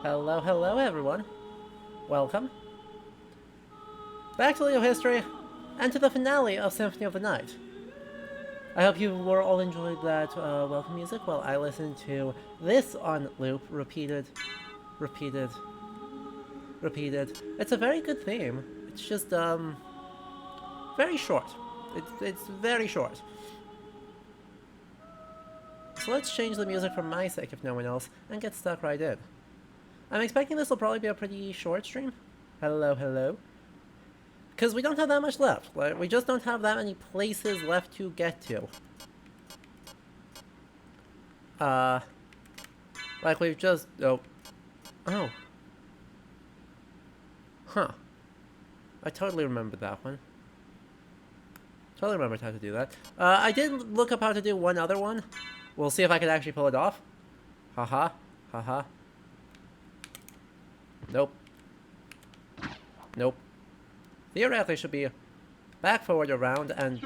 Hello, hello everyone. Welcome back to Leo History and to the finale of Symphony of the Night. I hope you were all enjoyed that welcome music while I listened to this on loop, repeated. It's a very good theme. It's just very short. It's very short. So let's change the music for my sake, if no one else, and get stuck right in. I'm expecting this will probably be a pretty short stream. Hello, hello. Because we don't have that much left. Like, we just don't have that many places left to get to. Like we've just... Oh. Huh. I totally remembered that one. Totally remembered how to do that. I did look up how to do one other one. We'll see if I can actually pull it off. Haha. Haha. Nope. Nope. Theoretically should be back, forward, around, and...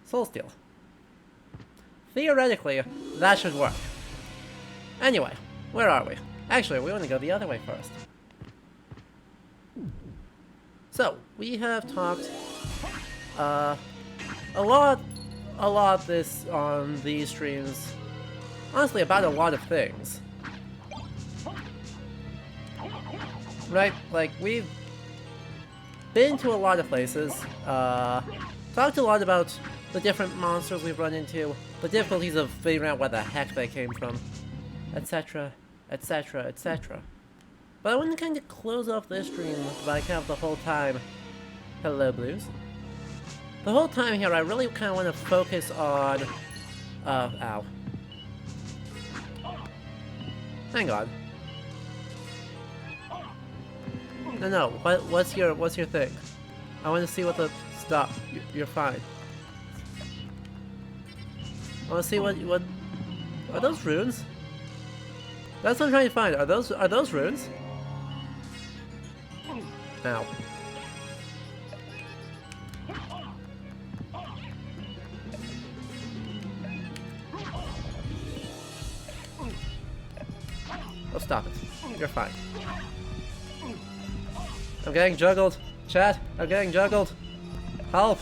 Soul Steal. Theoretically, that should work. Anyway, where are we? Actually, we want to go the other way first. So, we have talked a lot this on these streams. Honestly, about a lot of things. Right? Like, we've been to a lot of places, talked a lot about the different monsters we've run into, the difficulties of figuring out where the heck they came from, etc, etc, etc. But I want to kind of close off this stream by kind of the whole time... Hello, Blues. The whole time here, I really kind of want to focus on... ow. Hang on. No, what's your thing? I want to see what the... Stop. You're fine. I want to see what... Are those runes? That's what I'm trying to find. Are those runes? Ow. Oh, stop it. You're fine. I'm getting juggled. Chat, I'm getting juggled. Help!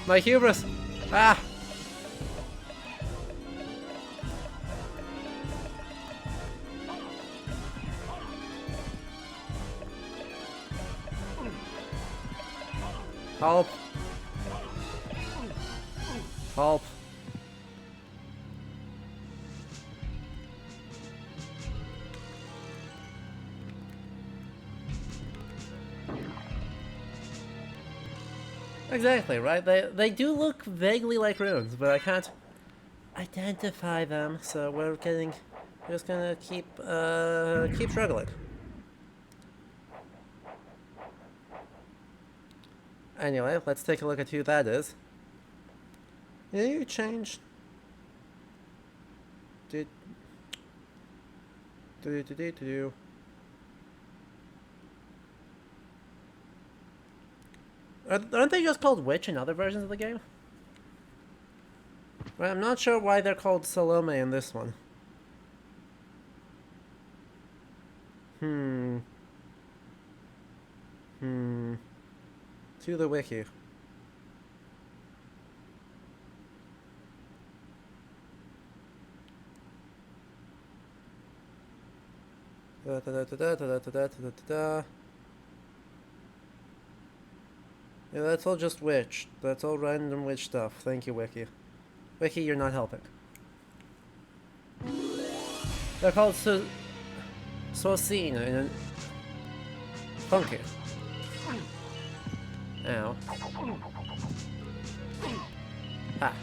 My hubris! Ah! Help! Help! Exactly, right? They do look vaguely like runes, but I can't identify them, so we're just gonna keep struggling. Anyway, let's take a look at who that is. Yeah, you changed. Do. Aren't they just called Witch in other versions of the game? Well, I'm not sure why they're called Salome in this one. To the wiki. Yeah, that's all just witch. That's all random witch stuff. Thank you, Wiki. Wiki, you're not helping. They're called Saucine and funky. Ow. Ha.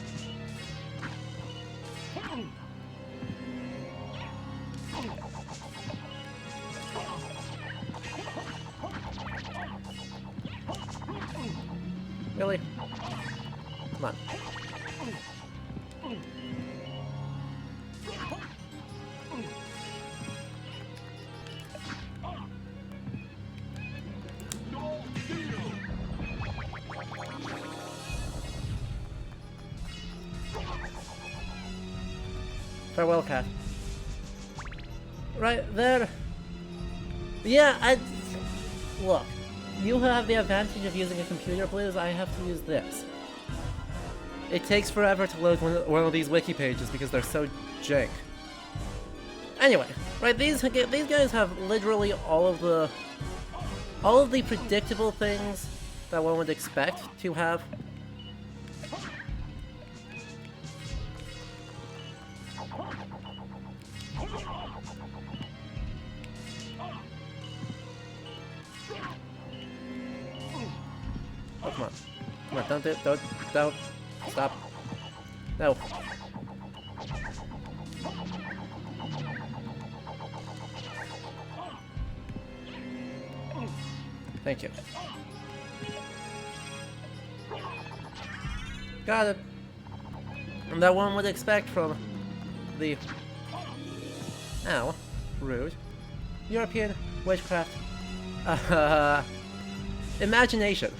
Really? Come on. Farewell, cat. Right there. Yeah, look. You have the advantage of using a computer, Blues. I have to use this. It takes forever to load one of these wiki pages because they're so jank. Anyway, right? These guys have literally all of the predictable things that one would expect to have. Oh, come on. Come on, don't. Stop. No. Thank you. Got it. And that one would expect from the... Ow. Rude. European witchcraft. Imagination.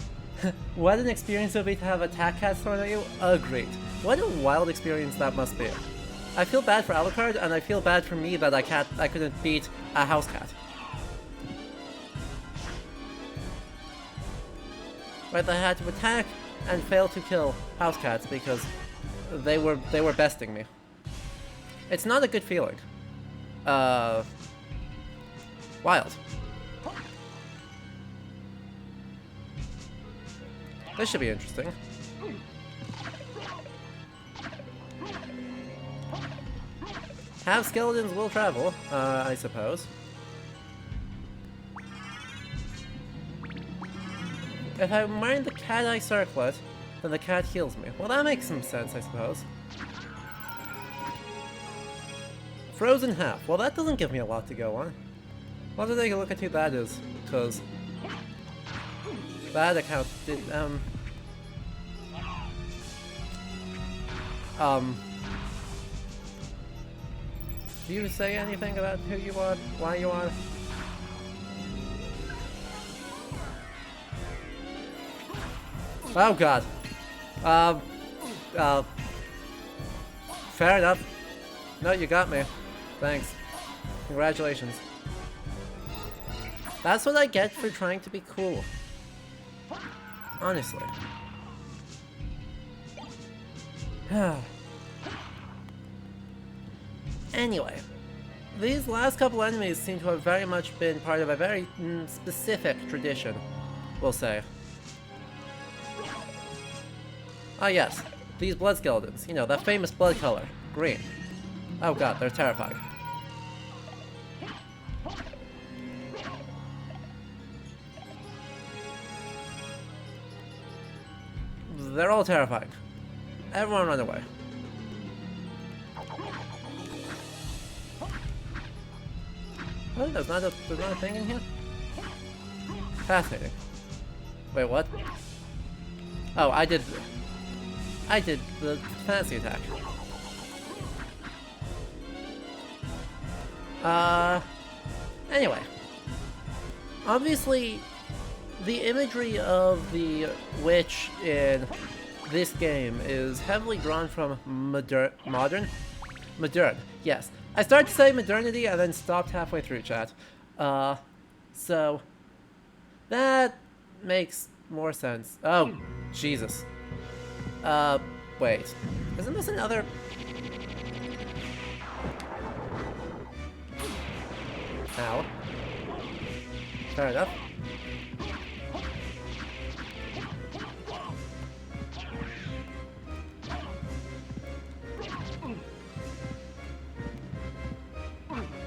What an experience it would be to have attack cats thrown at you. Agreed. What a wild experience that must be. I feel bad for Alucard, and I feel bad for me that I couldn't beat a house cat. Right, I had to attack and fail to kill house cats because they were besting me. It's not a good feeling. Wild. This should be interesting. Half skeletons will travel, I suppose. If I'm wearing the cat eye circlet, then the cat heals me. Well, that makes some sense, I suppose. Frozen half. Well, that doesn't give me a lot to go on. I'll have to take a look at who that is, because that account did, do you say anything about who you are, why you are? Oh god. Fair enough. No, you got me. Thanks. Congratulations. That's what I get for trying to be cool. Honestly. Anyway, these last couple enemies seem to have very much been part of a very specific tradition, we'll say. Ah yes, these blood skeletons. You know, that famous blood color. Green. Oh god, they're terrifying. They're all terrifying. Everyone run away. Really? There's not a thing in here? Fascinating. Wait, what? Oh, I did the fancy attack. Anyway. Obviously, the imagery of the witch in this game is heavily drawn from modern, yes. I started to say modernity and then stopped halfway through, chat. So that makes more sense. Oh, Jesus. Wait. Isn't this another... Ow. Fair enough.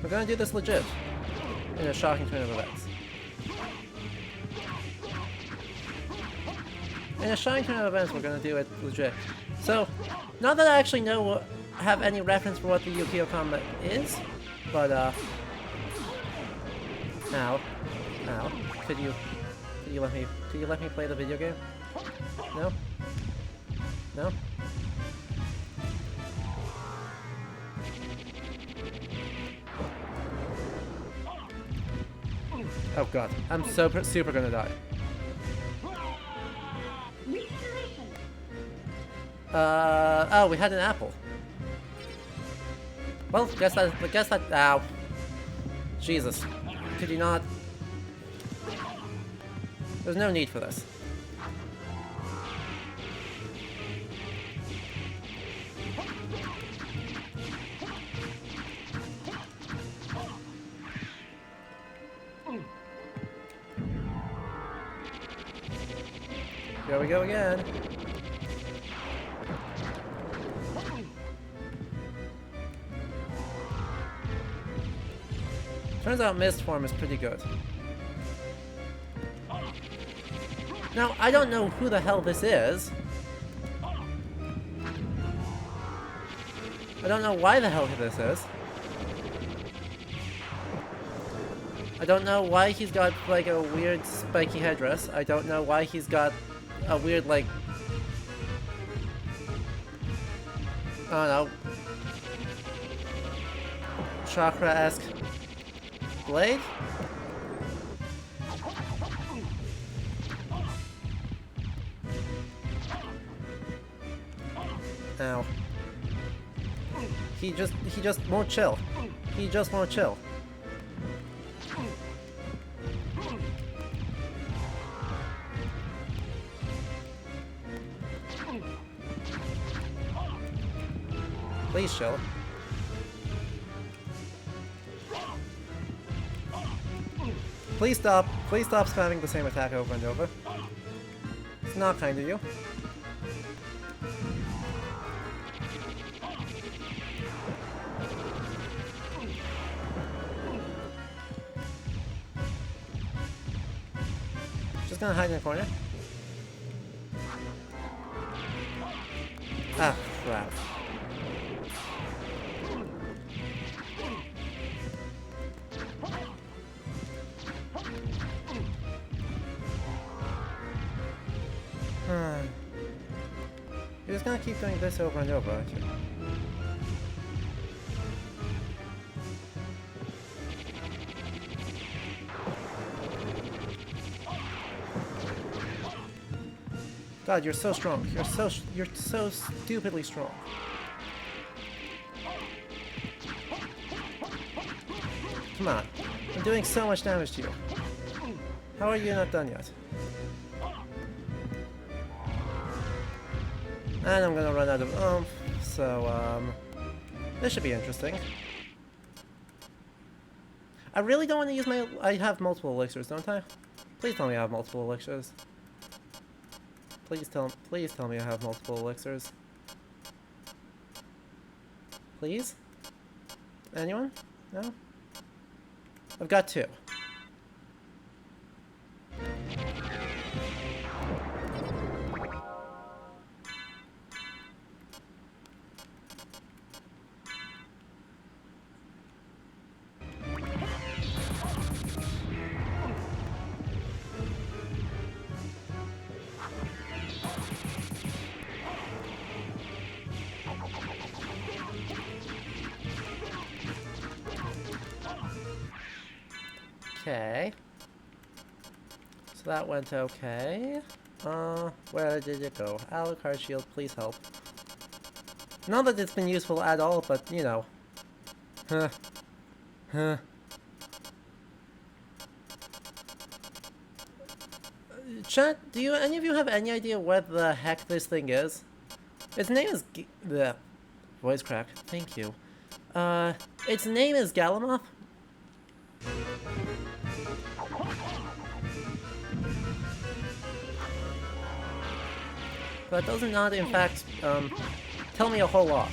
We're gonna do this legit. In a shocking turn of events. In a shocking turn of events, we're gonna do it legit. So, not that I actually have any reference for what the Yukio combat is, but ow. Could you let me play the video game? No? No? Oh god, I'm super gonna die. Oh, we had an apple. Well, guess that, ow. Jesus. Could you not? There's no need for this. Here we go again. Turns out mist form is pretty good. Now, I don't know who the hell this is. I don't know why the hell this is. I don't know why he's got, like, a weird spiky headdress. I don't know why he's got a weird, like... I don't know. Chakra-esque blade? Ow. He just won't chill. He just won't chill. Please chill. Please stop spamming the same attack over and over. It's not kind of you. Just gonna hide in the corner. Ah, crap. You're just gonna keep doing this over and over, aren't you? God, you're so strong. You're so stupidly strong. Come on. I'm doing so much damage to you. How are you not done yet? And I'm gonna run out of oomph, so, this should be interesting. I really don't want to use my... I have multiple elixirs, don't I? Please tell me I have multiple elixirs. Please tell me I have multiple elixirs. Please? Anyone? No? I've got 2. Okay. So that went okay. Where did it go? Alucard shield, please help. Not that it's been useful at all, but, you know. Chat, do any of you have any idea what the heck this thing is? Its name is the voice crack. Thank you. Its name is Galamoth. But does not, in fact, tell me a whole lot.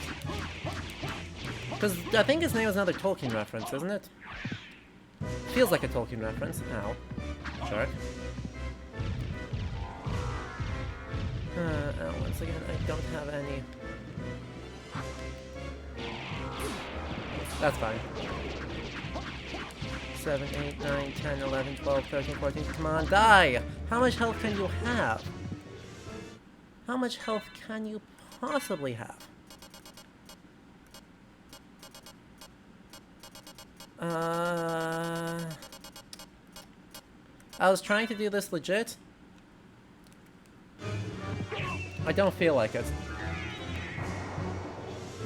Because I think his name is another Tolkien reference, isn't it? Feels like a Tolkien reference. Ow. Shark. Once again, I don't have any. That's fine. 7, 8, 9, 10, 11, 12, 13, 14. Come on, die! How much health can you have? How much health can you possibly have? I was trying to do this legit. I don't feel like it.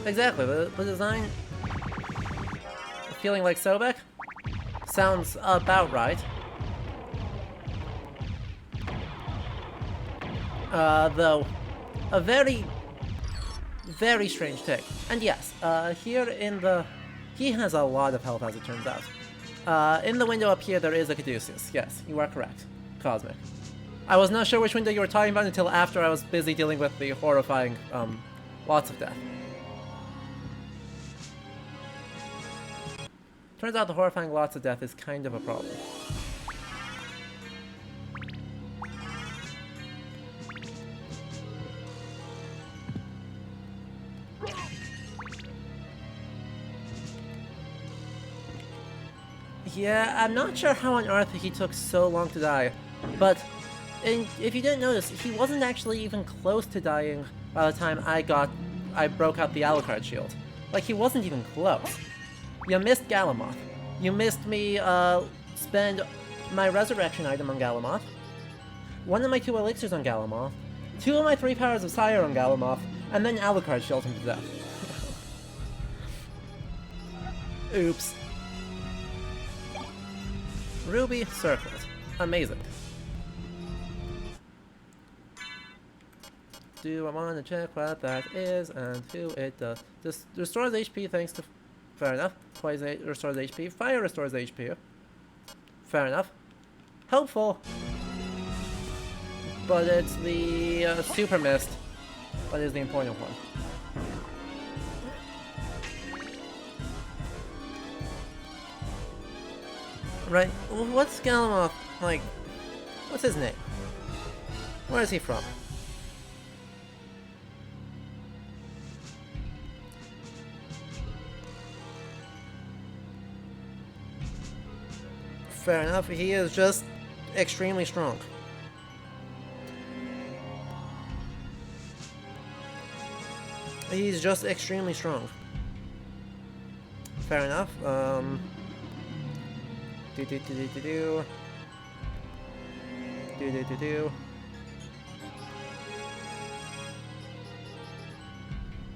Exactly, the design... Feeling like Sobek? Sounds about right. Though, a very, very strange take. And yes, here in the... He has a lot of health, as it turns out. In the window up here, there is a Caduceus. Yes, you are correct. Cosmic. I was not sure which window you were talking about until after I was busy dealing with the horrifying, lots of death. Turns out the horrifying lots of death is kind of a problem. Yeah, I'm not sure how on earth he took so long to die, but if you didn't notice, he wasn't actually even close to dying by the time I broke out the Alucard shield. Like, he wasn't even close. You missed Galamoth. You missed me, spend my resurrection item on Galamoth, one of my 2 elixirs on Galamoth, 2 of my 3 powers of Sire on Galamoth, and then Alucard shielded him to death. Oops. Ruby Circlet. Amazing. Do I want to check what that is and who it does? This restores HP thanks to... Fair enough. Poison restores HP. Fire restores HP. Fair enough. Helpful. But it's the Super Mist that is the important one. Right, what's Galamoth, like, what's his name? Where is he from? Fair enough, he is just extremely strong. He's just extremely strong. Fair enough,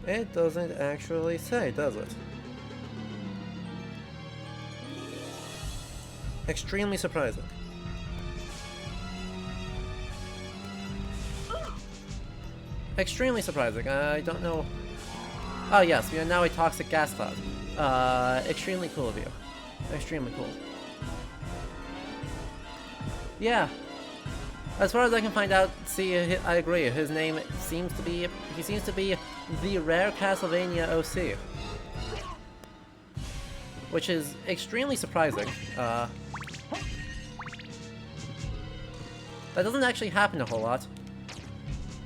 It doesn't actually say, does it? Extremely surprising. Extremely surprising. I don't know. Oh yes, we are now a toxic gas cloud. Extremely cool of you. Extremely cool. Yeah. As far as I can find out, see, I agree. His name seems to be... He seems to be the rare Castlevania OC. Which is extremely surprising. That doesn't actually happen a whole lot.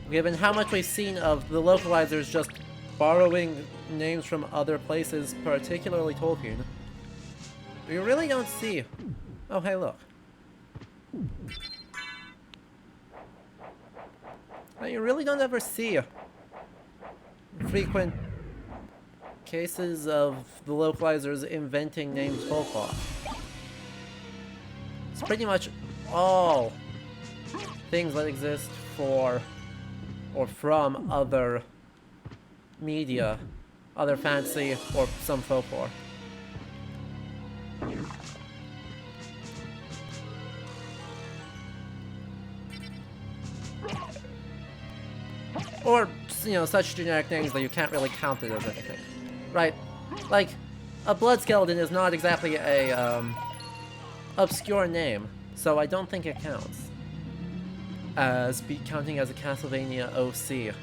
Given how much we've seen of the localizers just borrowing names from other places, particularly Tolkien. We really don't see... Oh, hey, look. You really don't ever see frequent cases of the localizers inventing names whole cloth. It's pretty much all things that exist for or from other media, other fantasy, or some folklore. Or, you know, such generic things that you can't really count it as anything. Right? Like, a blood skeleton is not exactly a, obscure name, so I don't think it counts as counting as a Castlevania OC.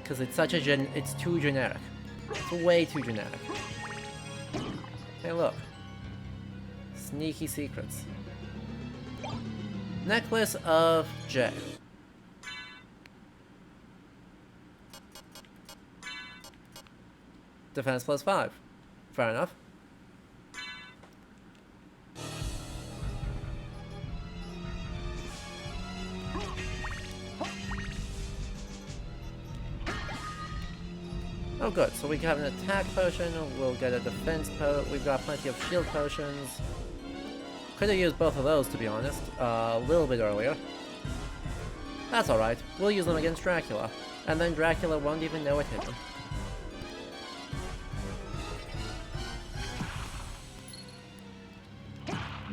Because it's such a it's too generic. It's way too generic. Hey, look. Sneaky secrets. Necklace of J. Defense plus 5. Fair enough. Oh good, so we have an attack potion, we'll get a defense potion, we've got plenty of shield potions. Could have used both of those, to be honest, a little bit earlier. That's alright, we'll use them against Dracula, and then Dracula won't even know it hit him.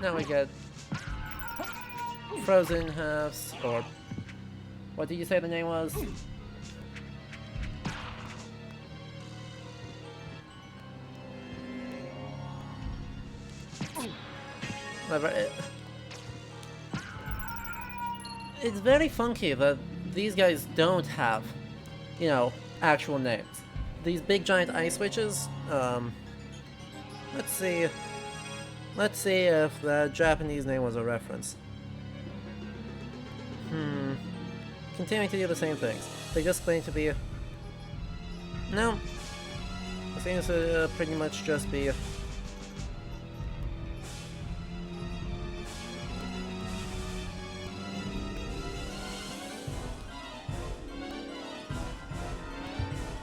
Now we get frozen halves, or what did you say the name was? It's very funky that these guys don't have, you know, actual names. These big giant ice witches, let's see if the Japanese name was a reference. Continuing to do the same things. They just claim to be... No. It seems to pretty much just be...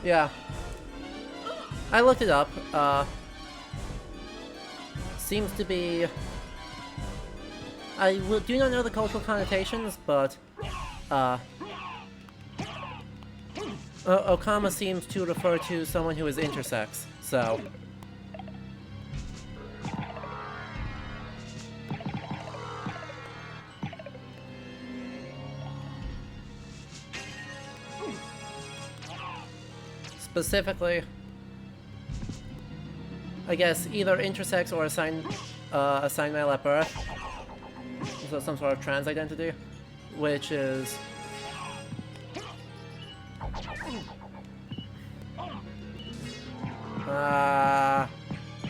Yeah. I looked it up. Seems to be... do not know the cultural connotations, but... Okama seems to refer to someone who is intersex, so... Specifically, I guess either intersex or assigned male at birth, so some sort of trans identity, which is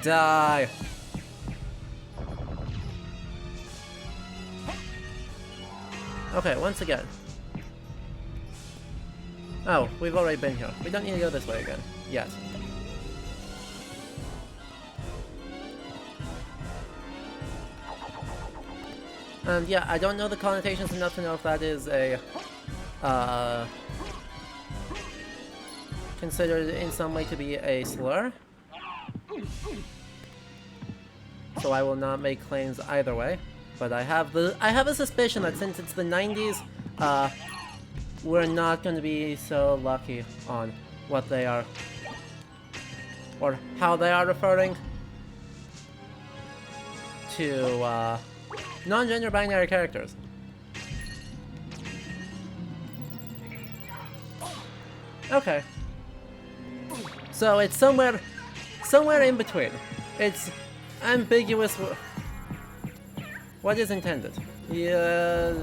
die. Okay, once again. Oh, we've already been here. We don't need to go this way again. Yet. And yeah, I don't know the connotations enough to know if that is a... considered in some way to be a slur. So I will not make claims either way. But I have a suspicion that since it's the 90s, we're not going to be so lucky on what they are, or how they are referring to non-gender binary characters. Okay. So it's somewhere in between. It's ambiguous. What is intended? Yeah.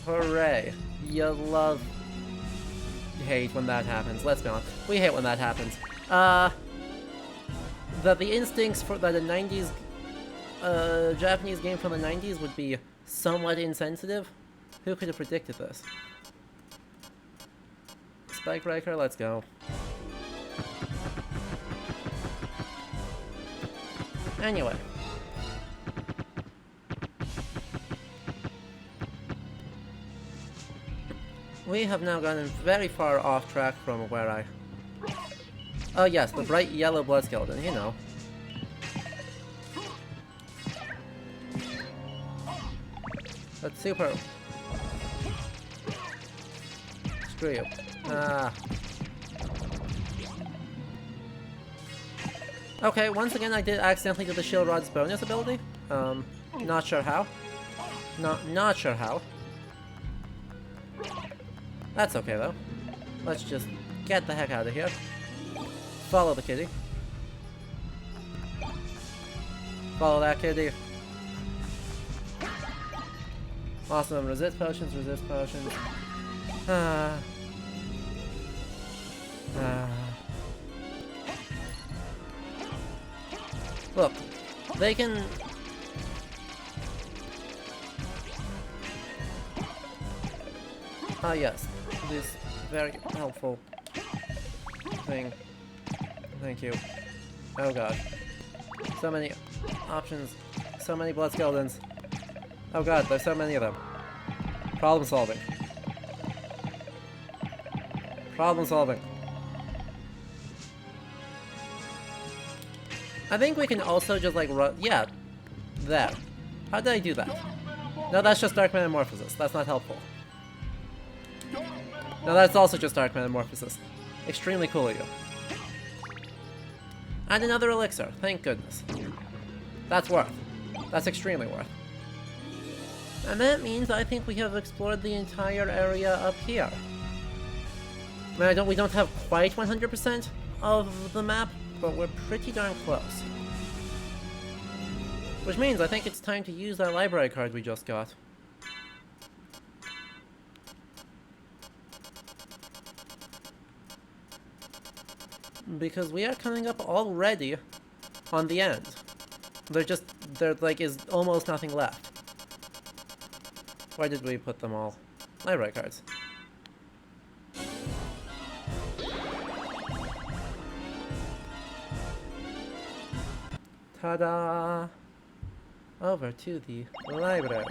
Hooray. You hate when that happens. Let's be honest. We hate when that happens. That the instincts for that a 90s Japanese game from the 90s would be somewhat insensitive? Who could have predicted this? Spike Breaker, let's go. Anyway. We have now gotten very far off track from where I... Oh yes, the bright yellow blood skeleton, you know. That's super... Screw you. Okay, once again I did accidentally do the Shield Rod's bonus ability. Not sure how. Not sure how. That's okay though. Let's just get the heck out of here. Follow the kitty. Follow that kitty. Awesome. Resist potions, resist potions. Look, they can... Ah yes, this very helpful thing. Thank you. Oh god. So many options. So many blood skeletons. Oh god, there's so many of them. Problem solving. Problem solving. I think we can also just like run... Yeah. There. How did I do that? No, that's just Dark Metamorphosis. That's not helpful. Now that's also just Dark Metamorphosis. Extremely cool of you. And another elixir, thank goodness. That's worth. That's extremely worth. And that means I think we have explored the entire area up here. I mean, we don't have quite 100% of the map, but we're pretty darn close. Which means I think it's time to use that library card we just got. Because we are coming up already on the end. There like is almost nothing left. Where did we put them all? Library cards. Ta-da! Over to the library.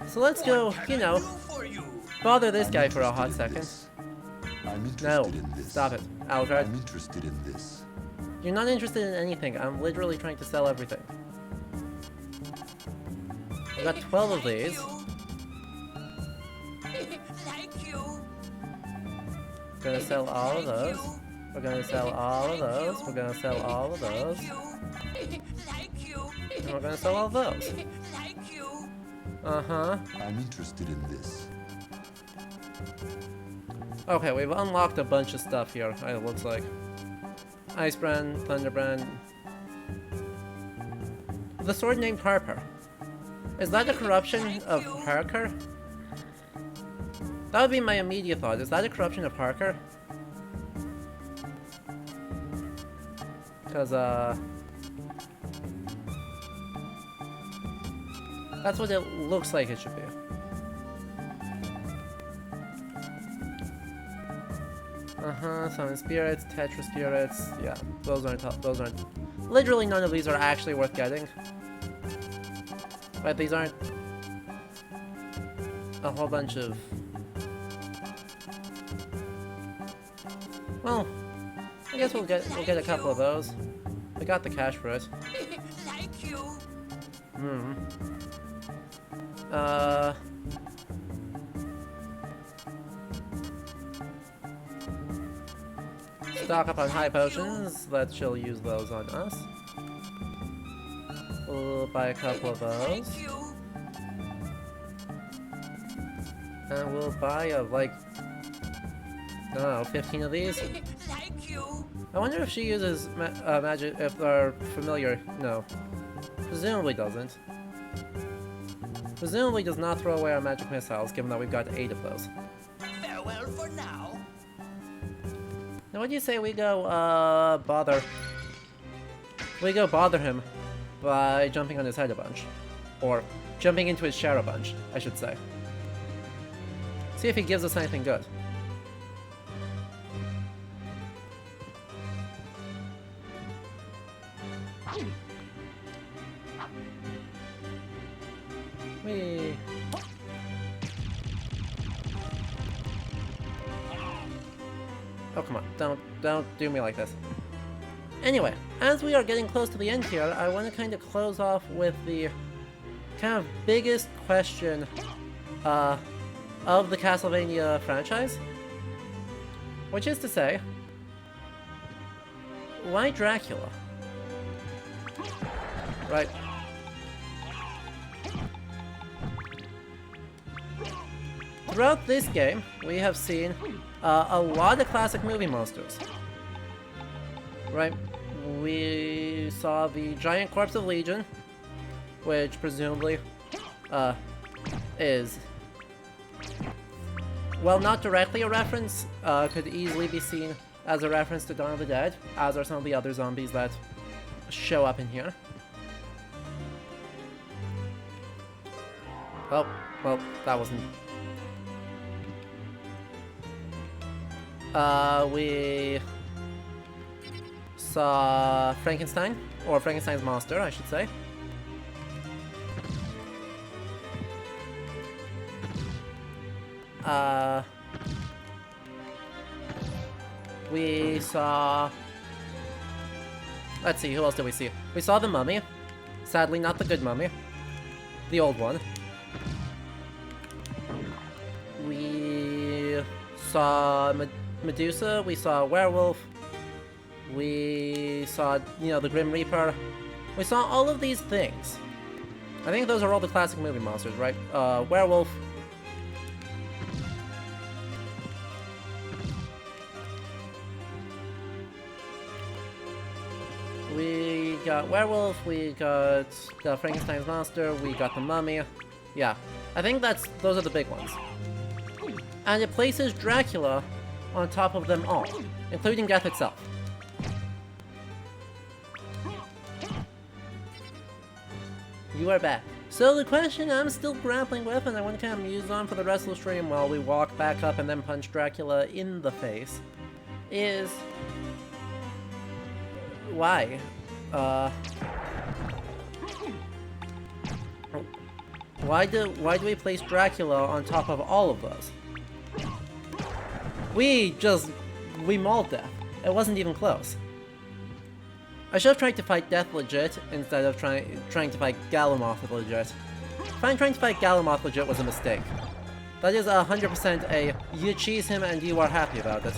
So let's go, you know, bother this guy for a hot second. No, stop it, Alfred. I'm interested in this. You're not interested in anything. I'm literally trying to sell everything. I got 12 of these. Gonna sell all of those. We're gonna sell all of those. We're gonna sell all of those. And we're gonna sell all of those. Uh-huh. I'm interested in this. Okay, we've unlocked a bunch of stuff here, it looks like. Icebrand, Thunderbrand. The sword named Harper. Is that a corruption of Parker? That would be my immediate thought. Is that a corruption of Parker? Because, that's what it looks like it should be. Summon spirits, Tetra spirits. Yeah, those aren't. Literally none of these are actually worth getting. But these aren't a whole bunch of. Well, I guess we'll get a couple of those. We got the cash for it. Stock up on high potions. She'll use those on us. We'll buy a couple of those. And we'll buy like, I don't know, 15 of these. I wonder if she uses magic, if they're familiar. No. Presumably doesn't. Presumably does not throw away our magic missiles, given that we've got 8 of those. Farewell for now. Now what do you say we go, bother... We go bother him by jumping on his head a bunch. Or jumping into his share a bunch, I should say. See if he gives us anything good. Whee! Oh, come on. Don't do me like this. Anyway, as we are getting close to the end here, I want to kind of close off with the kind of biggest question of the Castlevania franchise. Which is to say, why Dracula? Right. Throughout this game, we have seen a lot of classic movie monsters. Right? We saw the giant corpse of Legion, which presumably is, well, not directly a reference, could easily be seen as a reference to Dawn of the Dead, as are some of the other zombies that show up in here. Oh, well, that wasn't... we saw Frankenstein, or Frankenstein's monster, I should say. We saw... Let's see, who else did we see? We saw the mummy. Sadly, not the good mummy. The old one. We saw Medusa. We saw a werewolf. We saw, you know, the Grim Reaper. We saw all of these things. I think those are all the classic movie monsters, right? Werewolf. We got werewolf, we got Frankenstein's monster, we got the mummy. Yeah, I think those are the big ones. And it places Dracula on top of them all, including death itself. You are back. So the question I'm still grappling with, and I want to kind of muse on for the rest of the stream while we walk back up and then punch Dracula in the face, is... why? Why do we place Dracula on top of all of those? We mauled Death. It wasn't even close. I should have tried to fight Death legit instead of trying to fight Galamoth legit. Trying to fight Galamoth legit was a mistake. That is 100% a you cheese him and you are happy about it.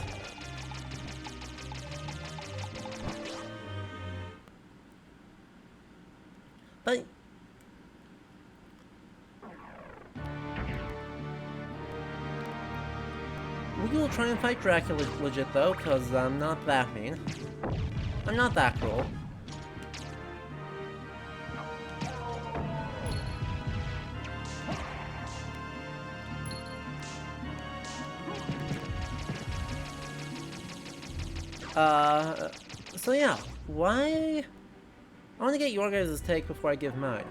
But we will try and fight Dracula legit though, because I'm not that mean. I'm not that cruel. So yeah, why... I want to get your guys' take before I give mine.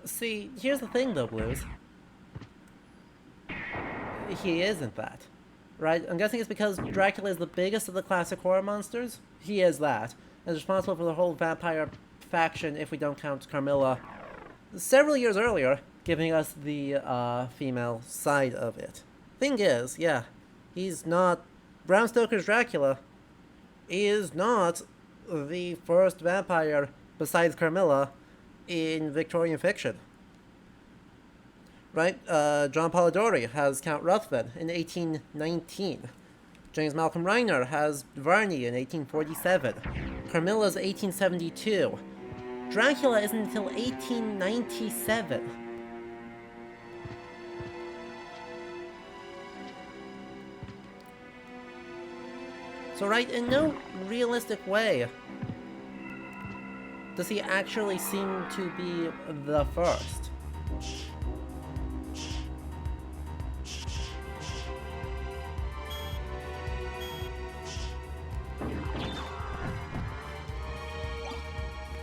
See, here's the thing though, Blues. He isn't that. Right? I'm guessing it's because Dracula is the biggest of the classic horror monsters. He is that. And is responsible for the whole vampire faction, if we don't count Carmilla, several years earlier, giving us the female side of it. Thing is, yeah, he's not... Bram Stoker's Dracula is not the first vampire, besides Carmilla, in Victorian fiction. Right? John Polidori has Count Ruthven in 1819. James Malcolm Reiner has Varney in 1847. Carmilla's 1872. Dracula isn't until 1897. So right, in no realistic way does he actually seem to be the first.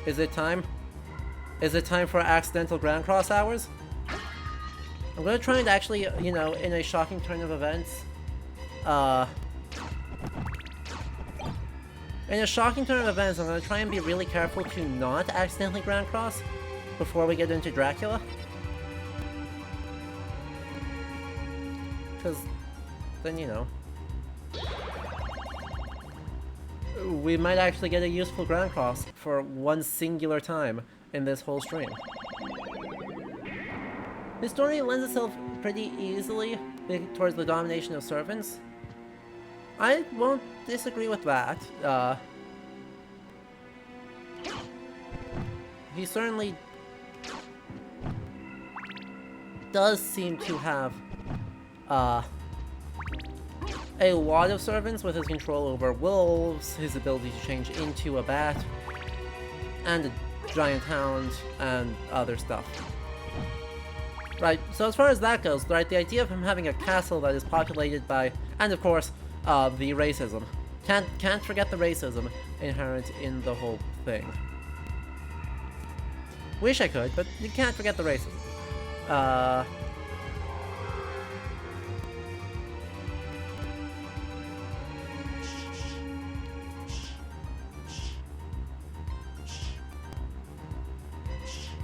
Is it time? Is it time for accidental Grand Cross hours? I'm gonna try and actually, you know, in a shocking turn of events, in a shocking turn of events, I'm gonna try and be really careful to not accidentally Grand Cross before we get into Dracula. Because then, you know, we might actually get a useful Grand Cross for one singular time in this whole stream. His story lends itself pretty easily towards the domination of servants. I won't disagree with that. He certainly does seem to have a lot of servants with his control over wolves, his ability to change into a bat, and a giant hound, and other stuff. Right, so as far as that goes, right, the idea of him having a castle that is populated by, and of course, the racism. Can't forget the racism inherent in the whole thing. Wish I could, but you can't forget the racism.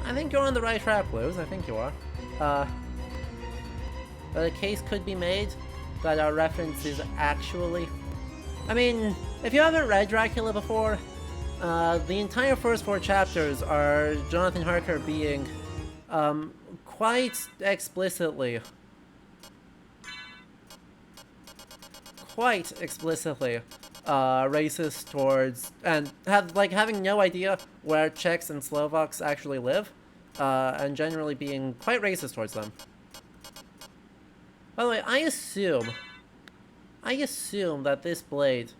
I think you're on the right track, Blues. I think you are. But a case could be made that our reference is actually... I mean, if you haven't read Dracula before, the entire first 4 chapters are Jonathan Harker being quite explicitly racist towards, and having no idea where Czechs and Slovaks actually live, and generally being quite racist towards them. By the way, I assume that this blade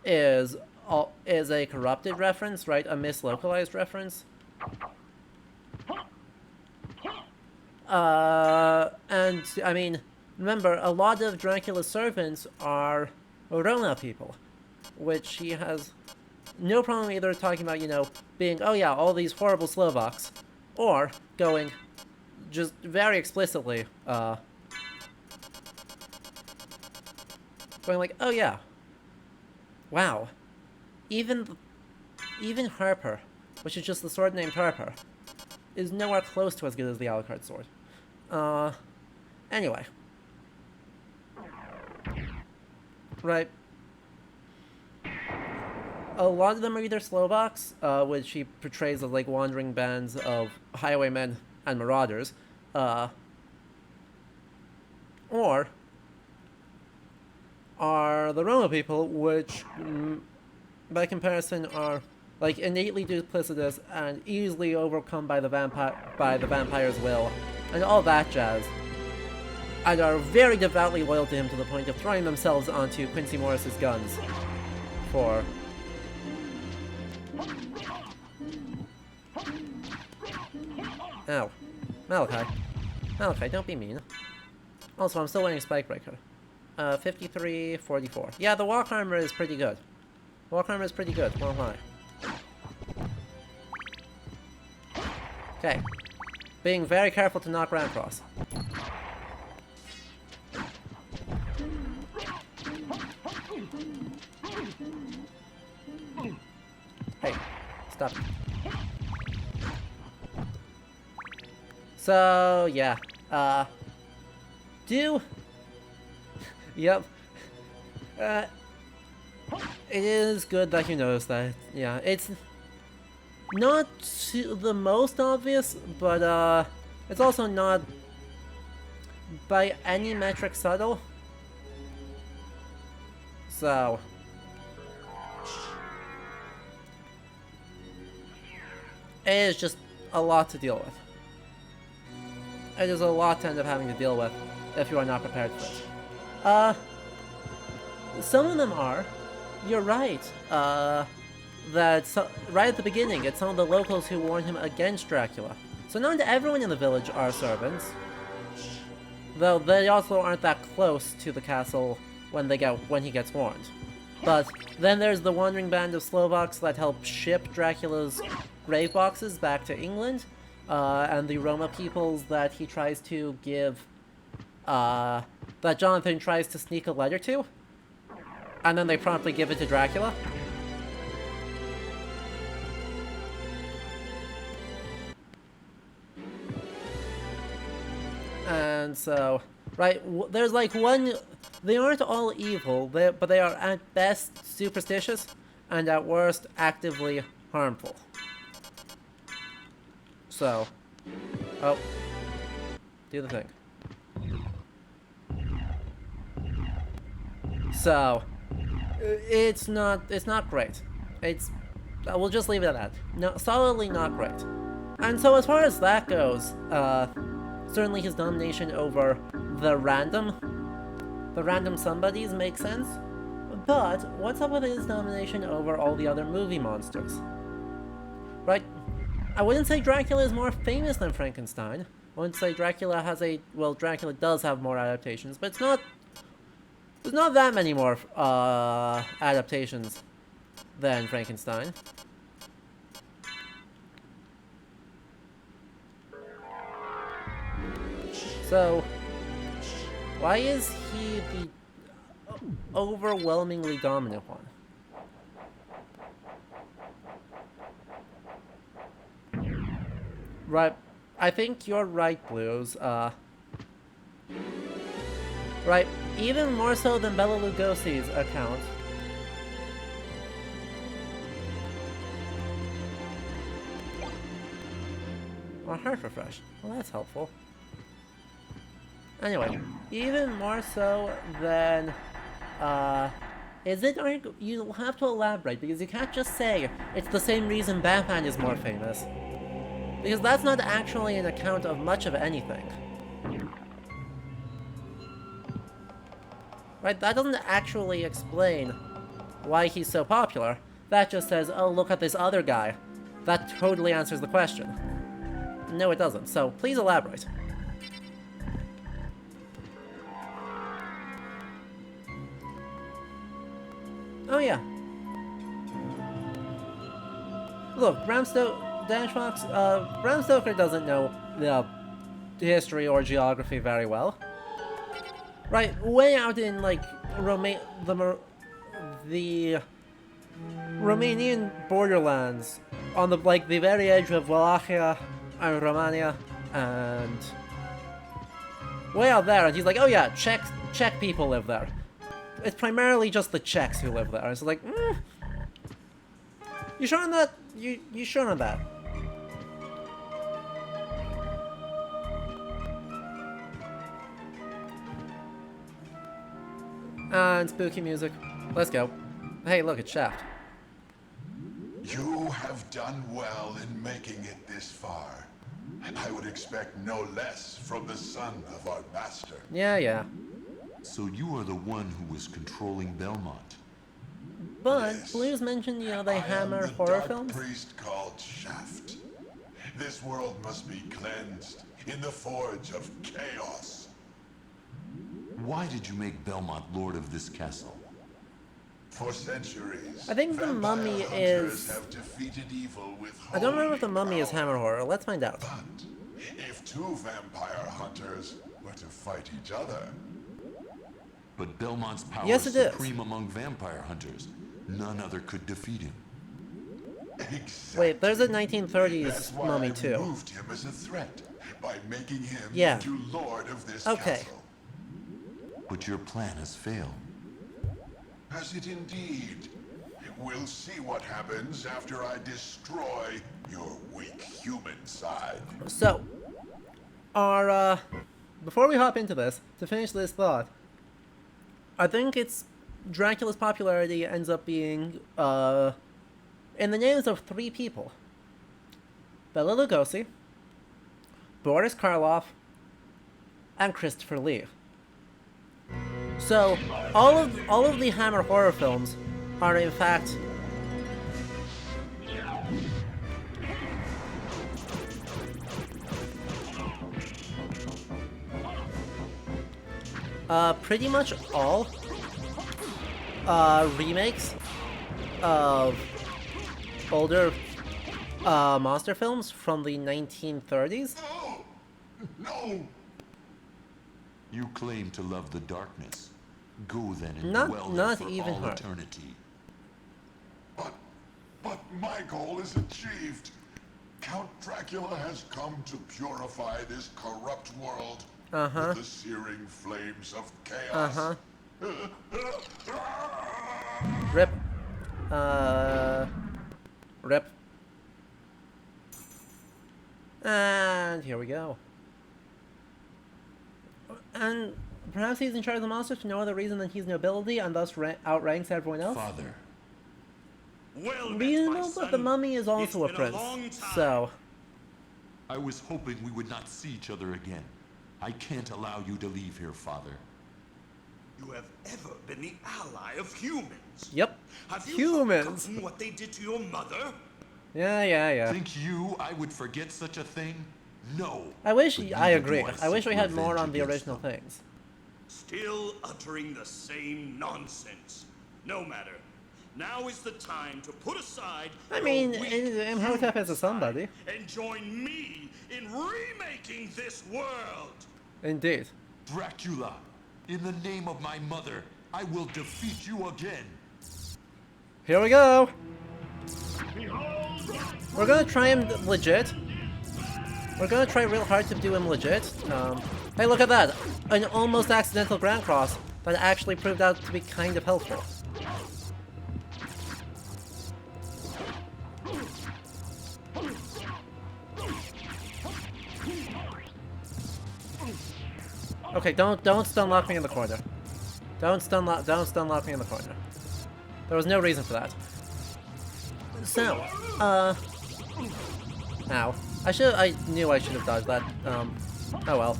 is a corrupted reference, right? A mislocalized reference. And I mean, remember, a lot of Dracula's servants are Roma people, which he has no problem either talking about, you know, being, oh yeah, all these horrible Slovaks, or going just very explicitly, going like, oh yeah, wow, even Harper, which is just the sword named Harper, is nowhere close to as good as the Alucard sword. Anyway. Right. A lot of them are either Slovaks, which he portrays as like wandering bands of highwaymen and marauders, or are the Roma people, which, by comparison, are like innately duplicitous and easily overcome by the vampire's will, and all that jazz, and are very devoutly loyal to him to the point of throwing themselves onto Quincy Morris's guns for... Ow. Malachi. Malachi, don't be mean. Also, I'm still wearing Spikebreaker. 53-44. Yeah, the walk armor is pretty good. Walk armor is pretty good, won't lie. Okay. Being very careful to not ground cross. Hey, stop. So, yeah. Yep. It is good that you noticed that. Yeah, it's not the most obvious, but it's also not by any metric subtle. So it is just a lot to deal with. It is a lot to end up having to deal with if you are not prepared for it. Some of them are. You're right. Right at the beginning, it's some of the locals who warned him against Dracula. So not everyone in the village are servants. Though they also aren't that close to the castle when he gets warned. But then there's the wandering band of Slovaks that help ship Dracula's grave boxes back to England, and the Roma peoples that he tries to give, that Jonathan tries to sneak a letter to, and then they promptly give it to Dracula. And so, right, there's like one, they aren't all evil, but they are at best superstitious, and at worst actively harmful. So, oh, do the thing. So, it's not great. We'll just leave it at that. No, solidly not great. And so as far as that goes, certainly his domination over the random somebodies makes sense. But what's up with his domination over all the other movie monsters? Right? I wouldn't say Dracula is more famous than Frankenstein. I wouldn't say Dracula Dracula does have more adaptations, but there's not that many more adaptations than Frankenstein. So, why is he the overwhelmingly dominant one? Right, I think you're right, Blues. Right, even more so than Bela Lugosi's account. Or heart refresh. Well, that's helpful. Anyway, even more so than, is it, or you'll have to elaborate, because you can't just say it's the same reason Batman is more famous. Because that's not actually an account of much of anything. Right, that doesn't actually explain why he's so popular. That just says, oh, look at this other guy. That totally answers the question. No, it doesn't, so please elaborate. Oh yeah. Look, Bram Stoker doesn't know the history or geography very well. Right, way out in like the Romanian borderlands, on the the very edge of Wallachia and Romania, and way out there, and he's like, oh yeah, Czech people live there. It's primarily just the Czechs who live there. It's like, you sure on that? You sure on that? And spooky music. Let's go. Hey, look, it's Shaft. You have done well in making it this far. I would expect no less from the son of our master. Yeah. So you are the one who was controlling Belmont. But Yes. Blues mentioned, you know, they I hammer am the horror dark films. priest called Shaft. This world must be cleansed in the forge of chaos. Why did you make Belmont lord of this castle? For centuries, I think the vampire mummy hunters is- have defeated evil with I don't remember if the holy mummy is power. hammer horror. Let's find out. But if two vampire hunters were to fight each other, But Belmont's power Yes, is it is. supreme among vampire hunters. None other could defeat him. exactly. Wait, there's a 1930s That's why mummy I too. removed him as a threat by making him Yeah. into lord of this Okay. castle. But your plan has failed. Has it indeed? We'll see what happens after I destroy your weak human side. So, before we hop into this, to finish this thought, I think it's Dracula's popularity ends up being, in the names of three people. Bela Lugosi, Boris Karloff, and Christopher Lee. So, all of the Hammer horror films are in fact pretty much all remakes of older monster films from the 1930s. No! No! You claim to love the darkness. Go then and Not- dwell not there for even all her. eternity. But my goal is achieved. Count Dracula has come to purify this corrupt world with the searing flames of chaos. Rip. Rip. And here we go. And perhaps he's in charge of the monsters for no other reason than he's nobility and thus outranks everyone else. Father, Well met, my Reasonable, son. but the mummy is also a It's been prince. long time. So, I was hoping we would not see each other again. I can't allow you to leave here, Father. You have ever been the ally of humans. yep. Have you Humans. forgotten what they did to your mother? Yeah. Think you I would forget such a thing? No. I wish, But I neither agree. do I wish seek we had more revenge on the against original them. things. Still uttering the same nonsense. No matter. Now is the time to put aside I your mean, weak Imhotep is a human somebody. side and join me in remaking this world. Indeed. Dracula, in the name of my mother, I will defeat you again. Here we go. We're gonna try him legit. We're gonna try real hard to do him legit. Hey, look at that! An almost accidental Grand Cross that actually proved out to be kind of helpful. Okay, don't stun lock me in the corner. Don't stun lock me in the corner. There was no reason for that. So, ow. I knew I should have dodged that. Oh well.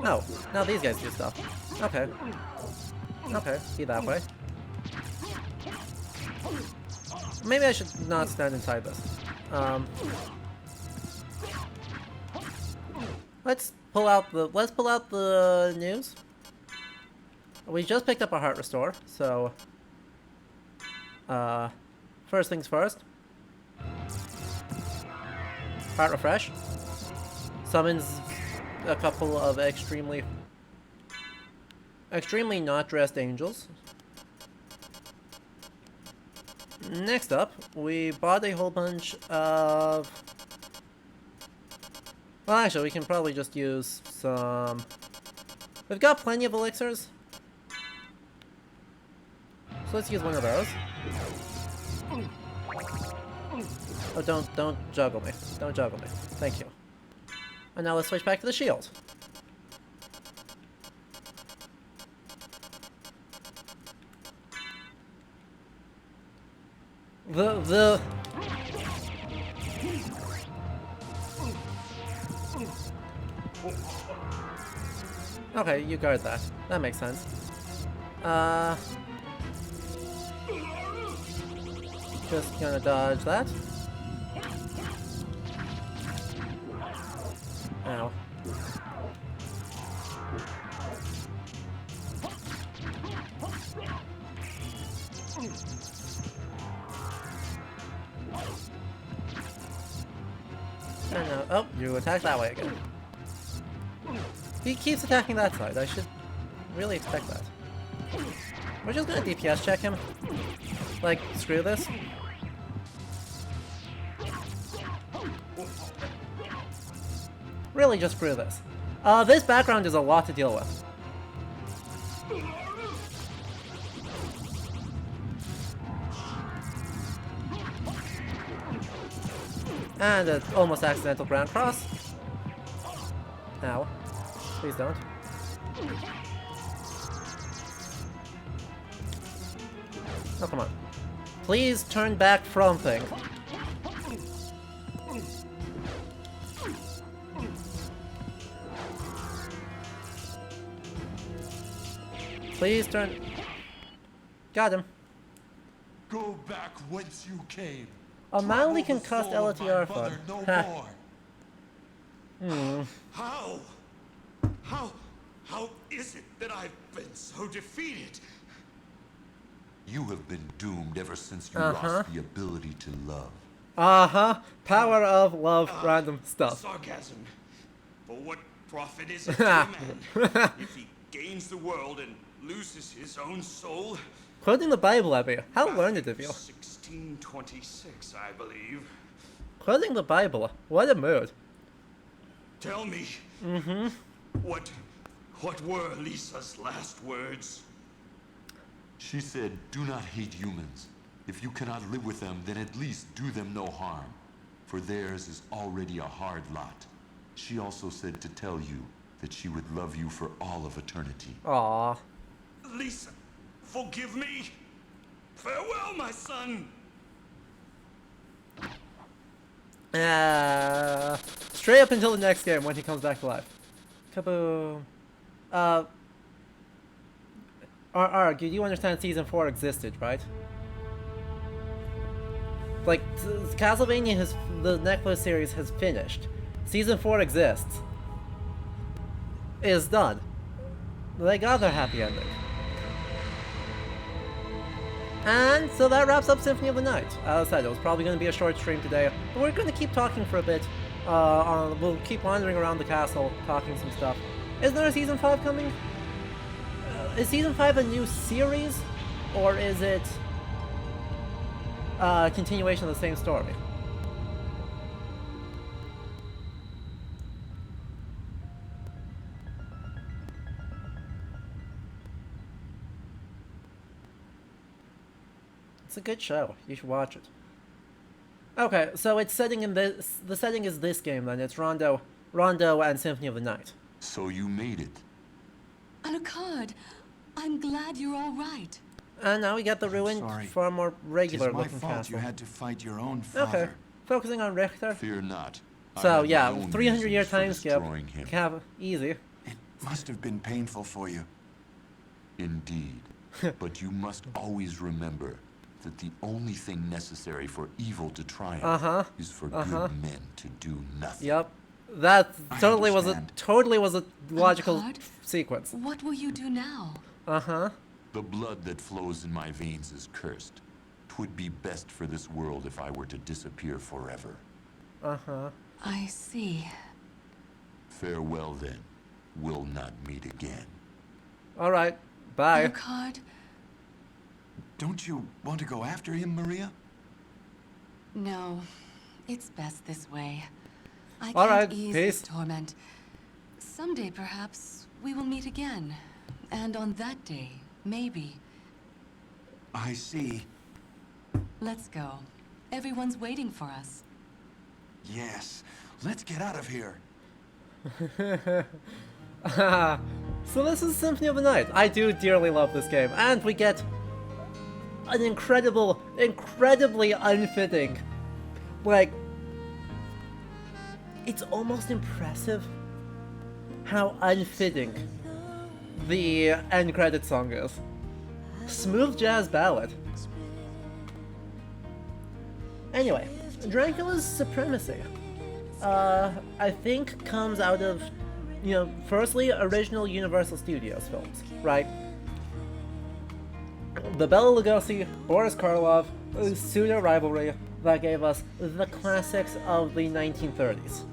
Oh, now these guys do stuff. Okay. Okay, be that way. Maybe I should not stand inside this. Let's pull out the news. We just picked up a heart restore, so first things first. Heart refresh. Summons a couple of extremely not dressed angels. Next up, we bought a whole bunch of... Well, actually, we can probably just use some... We've got plenty of elixirs. So let's use one of those. Oh, don't juggle me. Don't juggle me. Thank you. And now let's switch back to the shield. Okay, you guard that. That makes sense. Just gonna dodge that. Ow. No. Oh, you attack that way again. He keeps attacking that side. I should really expect that. We're just gonna DPS check him. Like, screw this. Really just screw this. This background is a lot to deal with. And an almost accidental Grand Cross. Ow. Please don't. Oh, come on. Please turn back from thing. Please turn... Got him. Go back whence you came. A mildly concussed LTR fun. No more. How is it that I've been so defeated? You have been doomed ever since you lost the ability to love. Power of love, random stuff. Sarcasm. For what profit is it to a man if he gains the world and loses his own soul? Quoting the Bible, Abby. How learned of you. 1626, I believe. Quoting the Bible. What a mood. Tell me. What were Lisa's last words? She said, do not hate humans. If you cannot live with them, then at least do them no harm. For theirs is already a hard lot. She also said to tell you that she would love you for all of eternity. Aww. Lisa, forgive me. Farewell, my son. Straight up until the next game when he comes back to life. Kaboom. Arg, you understand Season 4 existed, right? Like, Castlevania the Netflix series has finished. Season 4 exists. It is done. They got their happy ending. And so that wraps up Symphony of the Night. As I said, it was probably going to be a short stream today, but we're going to keep talking for a bit. We'll keep wandering around the castle, talking some stuff. Is there a Season 5 coming? Is Season 5 a new series? Or is it a continuation of the same story? It's a good show. You should watch it. Okay, so it's setting in this. The setting is this game then. It's Rondo and Symphony of the Night. So you made it. Alucard, I'm glad you're all right. And now we get the ruined, sorry. far more regular It's my looking fault castle. you had to fight your own father. Okay, focusing on Richter. Fear not. I So have my yeah, own 300-year reasons for time skip. destroying him. Have easy. It must have been painful for you. Indeed. But you must always remember that the only thing necessary for evil to triumph is for good men to do nothing. Yep, that I totally was a logical Alucard? sequence. What will you do now? The blood that flows in my veins is cursed. 'Twould be best for this world if I were to disappear forever. I see. Farewell then. We'll not meet again. All right, bye. Alucard? Don't you want to go after him, Maria? No, it's best this way. I All can't right, ease peace. this torment. Someday, perhaps, we will meet again. And on that day, maybe. I see. Let's go. Everyone's waiting for us. Yes. Let's get out of here. So this is Symphony of the Night. I do dearly love this game, and we get an incredibly unfitting, like, it's almost impressive how unfitting the end credit song is. Smooth jazz ballad. Anyway, Dracula's supremacy, I think comes out of, you know, firstly, original Universal Studios films, right? The Bela Lugosi, Boris Karloff, pseudo-rivalry that gave us the classics of the 1930s.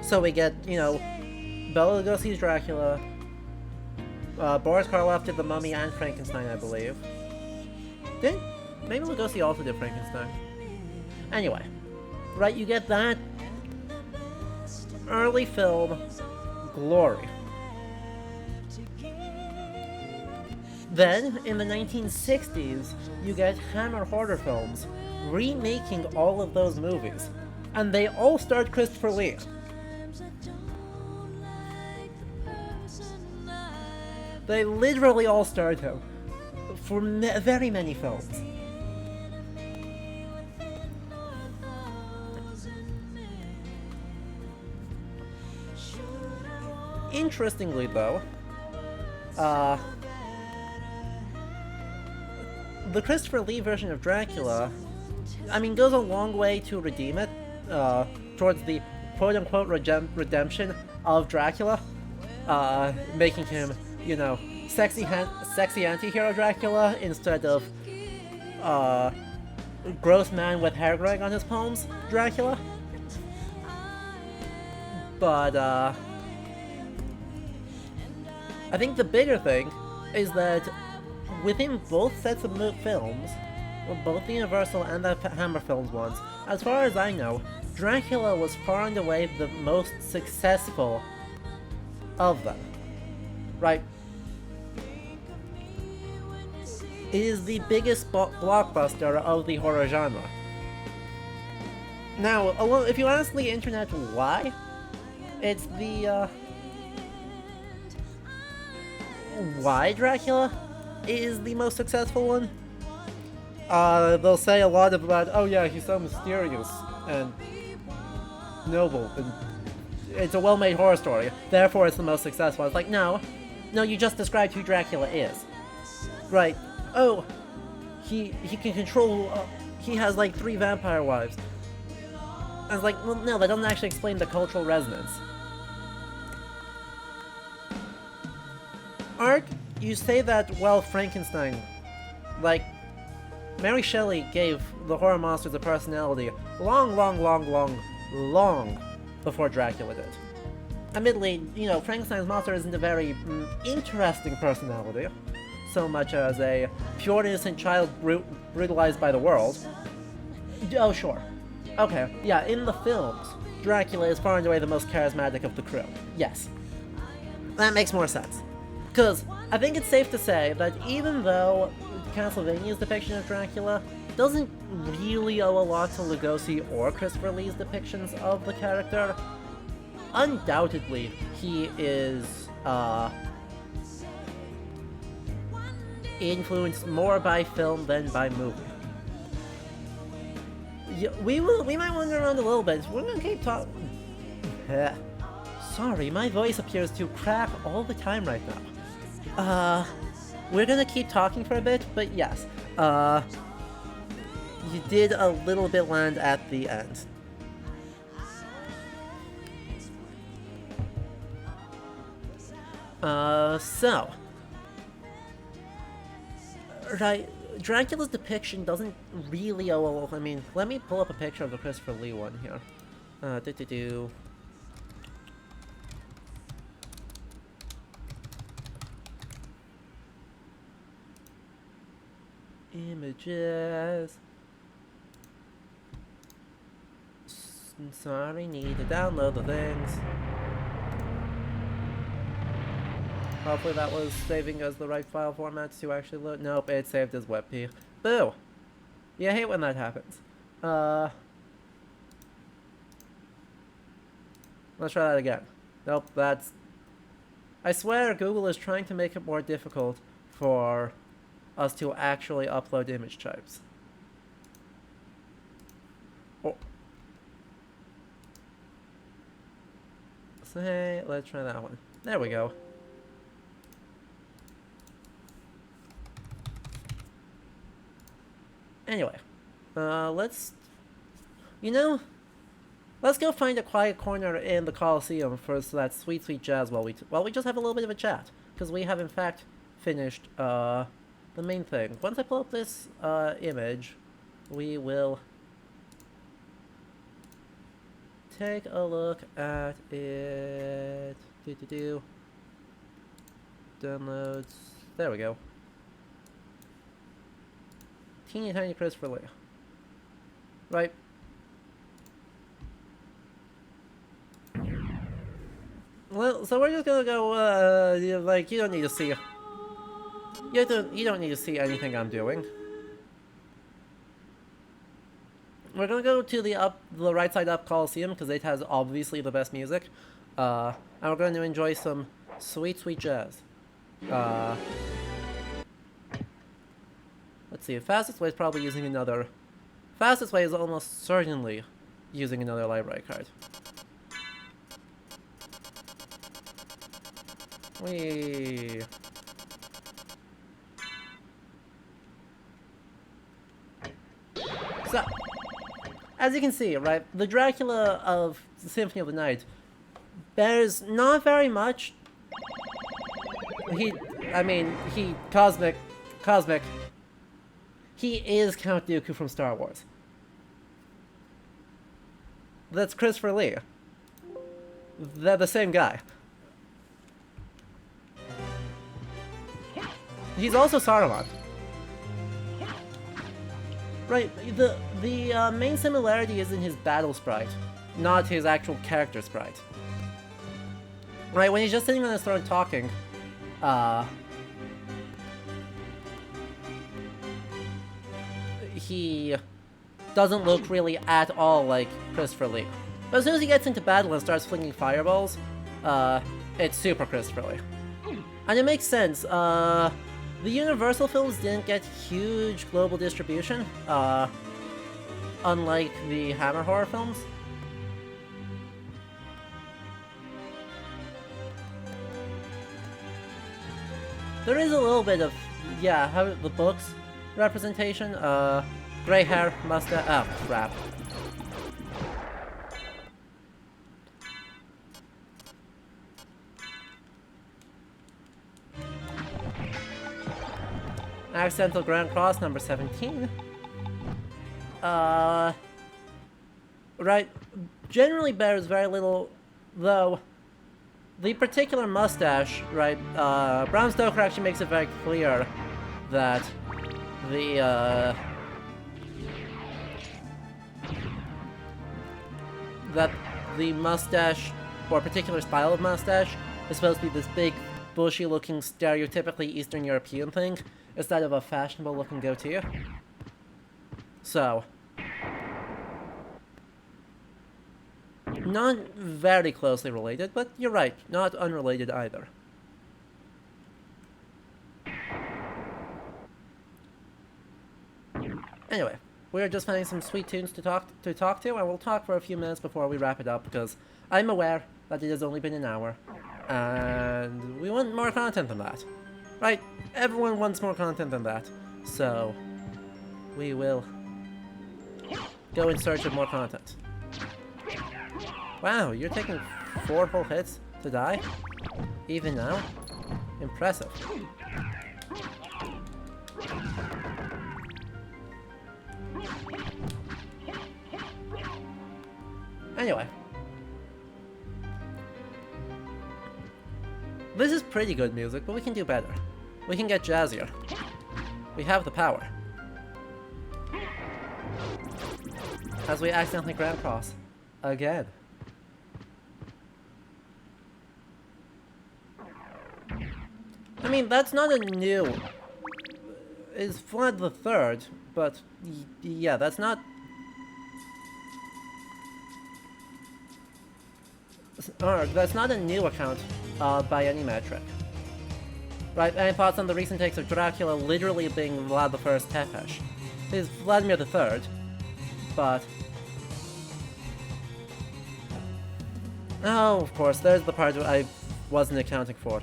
So we get, you know, Bela Lugosi's Dracula, Boris Karloff did The Mummy and Frankenstein, I believe. Maybe Lugosi also did Frankenstein. Anyway, right, you get that early film glory. Then, in the 1960s, you get Hammer horror films remaking all of those movies. And they all starred Christopher Lee. They literally all starred him for very many films. Interestingly, though, the Christopher Lee version of Dracula, I mean, goes a long way to redeem it towards the quote-unquote redemption of Dracula, making him, you know, sexy anti-hero Dracula instead of gross man with hair growing on his palms Dracula. But I think the bigger thing is that within both sets of films, well, both the Universal and the Hammer films ones, as far as I know, Dracula was far and away the most successful of them. Right? It is the biggest blockbuster of the horror genre. Now, if you ask the internet why, it's the, why Dracula is the most successful one? They'll say a lot about, oh yeah, he's so mysterious and noble, and it's a well-made horror story, therefore it's the most successful. It's like, no, you just described who Dracula is. Right, oh, he can control, he has like 3 vampire wives. I was like, well, no, that doesn't actually explain the cultural resonance. Art, you say that, well, Frankenstein, like, Mary Shelley gave the horror monsters a personality long before Dracula did. Admittedly, you know, Frankenstein's monster isn't a very interesting personality, so much as a pure innocent child brutalized by the world. Oh, sure. Okay, yeah, in the films, Dracula is far and away the most charismatic of the crew. Yes. That makes more sense. Because I think it's safe to say that even though Castlevania's depiction of Dracula doesn't really owe a lot to Lugosi or Christopher Lee's depictions of the character. Undoubtedly, he is, influenced more by film than by movie. Yeah, we might wander around a little bit. We're gonna keep talking. Sorry, my voice appears to crack all the time right now. We're gonna keep talking for a bit, but yes, you did a little bit land at the end. So, right, Dracula's depiction doesn't really owe I mean, let me pull up a picture of the Christopher Lee one here. Images. Sorry, need to download the things. Hopefully that was saving as the right file formats to actually load. Nope, it saved as WebP. Boo! Yeah, I hate when that happens. Let's try that again. Nope, that's... I swear Google is trying to make it more difficult for us to actually upload image types. Oh. So hey, let's try that one. There we go. Anyway, let's go find a quiet corner in the Coliseum for that sweet, sweet jazz while we just have a little bit of a chat, because we have in fact finished the main thing. Once I pull up this image, we will take a look at it. Downloads. There we go. Teeny tiny Christopher Lee. Right. Well, so we're just gonna go, like, you don't need to see... You don't need to see anything I'm doing. We're gonna go to the right side up Coliseum, because it has obviously the best music. And we're going to enjoy some sweet, sweet jazz. Let's see, fastest way is probably using another... Fastest way is almost certainly using another library card. Whee! So, as you can see, right, the Dracula of the Symphony of the Night bears not very much. Cosmic. He is Count Dooku from Star Wars. That's Christopher Lee. They're the same guy. He's also Saruman. Right, the main similarity is in his battle sprite, not his actual character sprite. Right, when he's just sitting on his throne talking, he doesn't look really at all like Christopher Lee. But as soon as he gets into battle and starts flinging fireballs, it's super Christopher Lee. And it makes sense. The Universal films didn't get huge global distribution, unlike the Hammer horror films. There is a little bit of, yeah, how the books representation, gray hair, mustache, oh crap. Accidental Grand Cross number 17. Right, generally bears very little, though the particular mustache, right, Bram Stoker actually makes it very clear that the, mustache, or a particular style of mustache, is supposed to be this big, bushy-looking, stereotypically Eastern European thing, instead of a fashionable looking goatee. So, not very closely related, but you're right, not unrelated either. Anyway, we're just finding some sweet tunes to talk to, and we'll talk for a few minutes before we wrap it up, because I'm aware that it has only been an hour, and we want more content than that. Right? Everyone wants more content than that, so we will go in search of more content. Wow, you're taking 4 whole hits to die? Even now? Impressive. Anyway. This is pretty good music, but we can do better. We can get jazzier. We have the power. As we accidentally Grand Cross. Again. I mean, that's not a new... It's Vlad the Third, but... yeah, that's not... that's not a new account by any metric. Right, any thoughts on the recent takes of Dracula literally being Vlad the First Tepesh? He's Vladimir the Third, but... oh, of course, there's the part I wasn't accounting for.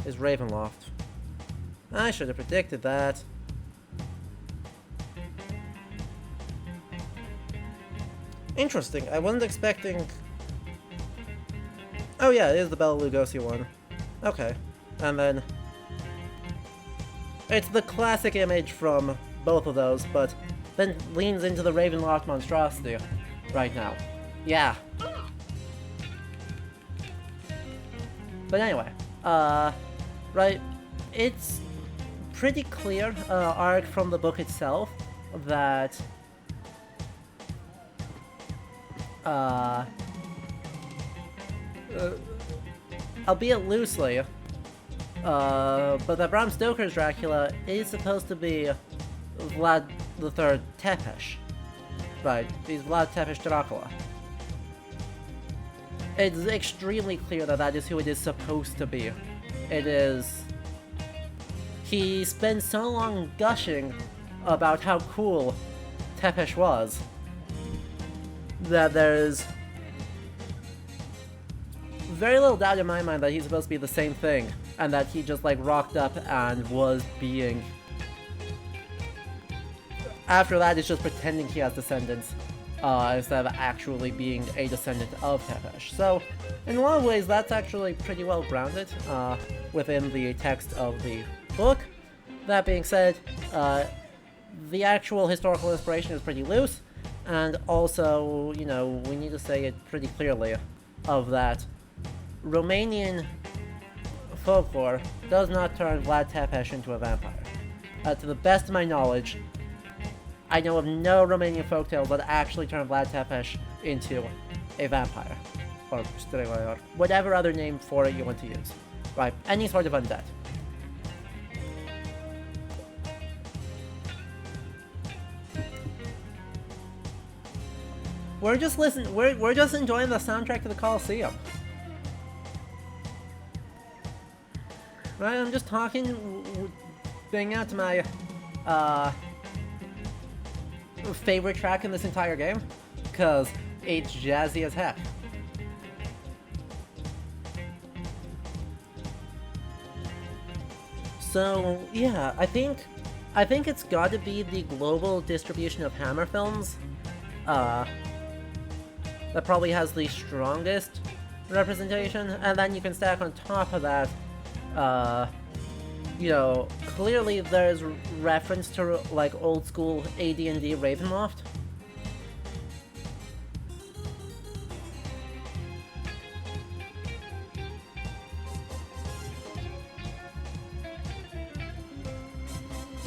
Is Ravenloft. I should have predicted that. Interesting, I wasn't expecting... oh yeah, it is the Bela Lugosi one. Okay. And then... it's the classic image from both of those, but then leans into the Ravenloft monstrosity right now. Yeah. But anyway, right, it's pretty clear, arc from the book itself, that, albeit loosely, but that Bram Stoker's Dracula is supposed to be Vlad III Tepesh. Right, he's Vlad Tepesh Dracula. It's extremely clear that that is who it is supposed to be. It is... he spends so long gushing about how cool Tepesh was that there's very little doubt in my mind that he's supposed to be the same thing, and that he just like rocked up and was being... after that, it's just pretending he has descendants, instead of actually being a descendant of Tepesh. So, in a lot of ways, that's actually pretty well grounded within the text of the book. That being said, the actual historical inspiration is pretty loose, and also, you know, we need to say it pretty clearly of that Romanian folklore does not turn Vlad Tepesh into a vampire. To the best of my knowledge, I know of no Romanian folktales that actually turn Vlad Tepesh into a vampire. Or strigoi, or whatever other name for it you want to use. Right, any sort of undead. We're just we're just enjoying the soundtrack to the Coliseum. Right, I'm just talking, banging out to my, favorite track in this entire game, because it's jazzy as heck. So, yeah, I think it's gotta be the global distribution of Hammer films, that probably has the strongest representation, and then you can stack on top of that, you know, clearly there's reference to, like, old school AD&D Ravenloft.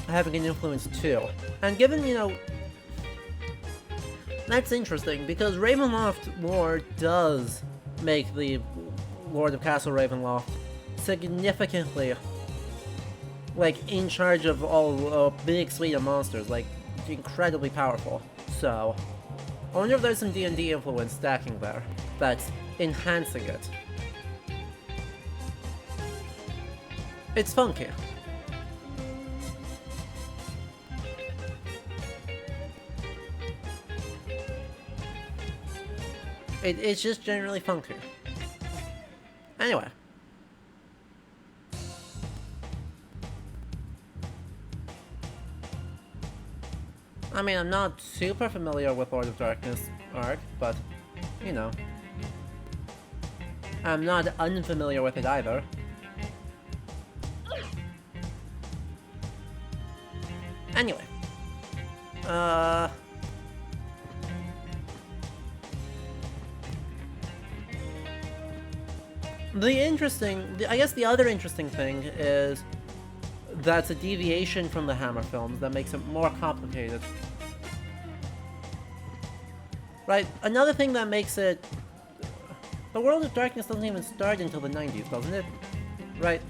Having an influence too. And given, you know, that's interesting, because Ravenloft lore does make the Lord of Castle Ravenloft significantly like, in charge of all a big suite of monsters, like, incredibly powerful. So, I wonder if there's some D&D influence stacking there that's enhancing it. It's funky. It's just generally funky. Anyway. I mean, I'm not super familiar with Lord of Darkness arc, but, you know. I'm not unfamiliar with it either. Anyway. I guess the other interesting thing is that's a deviation from the Hammer films that makes it more complicated. Right, another thing that makes it... The World of Darkness doesn't even start until the 90s, doesn't it? Right.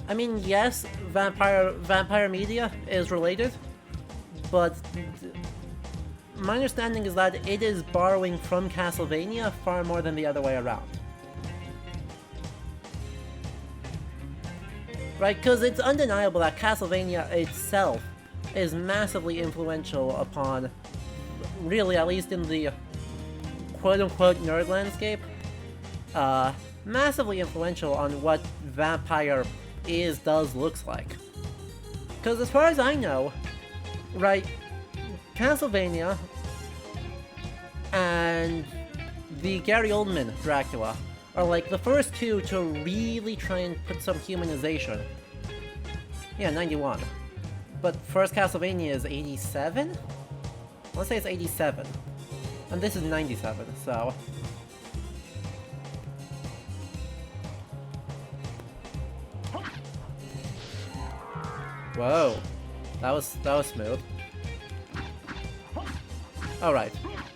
I mean, yes, vampire media is related, but my understanding is that it is borrowing from Castlevania far more than the other way around. Right, because it's undeniable that Castlevania itself is massively influential upon, really, at least in the quote-unquote nerd landscape, massively influential on what vampire looks like. Because as far as I know, right, Castlevania and the Gary Oldman Dracula are like the first two to really try and put some humanization. Yeah, 91. But first Castlevania is 87? Let's say it's 87. And this is 97, so... Whoa. That was smooth. Alright.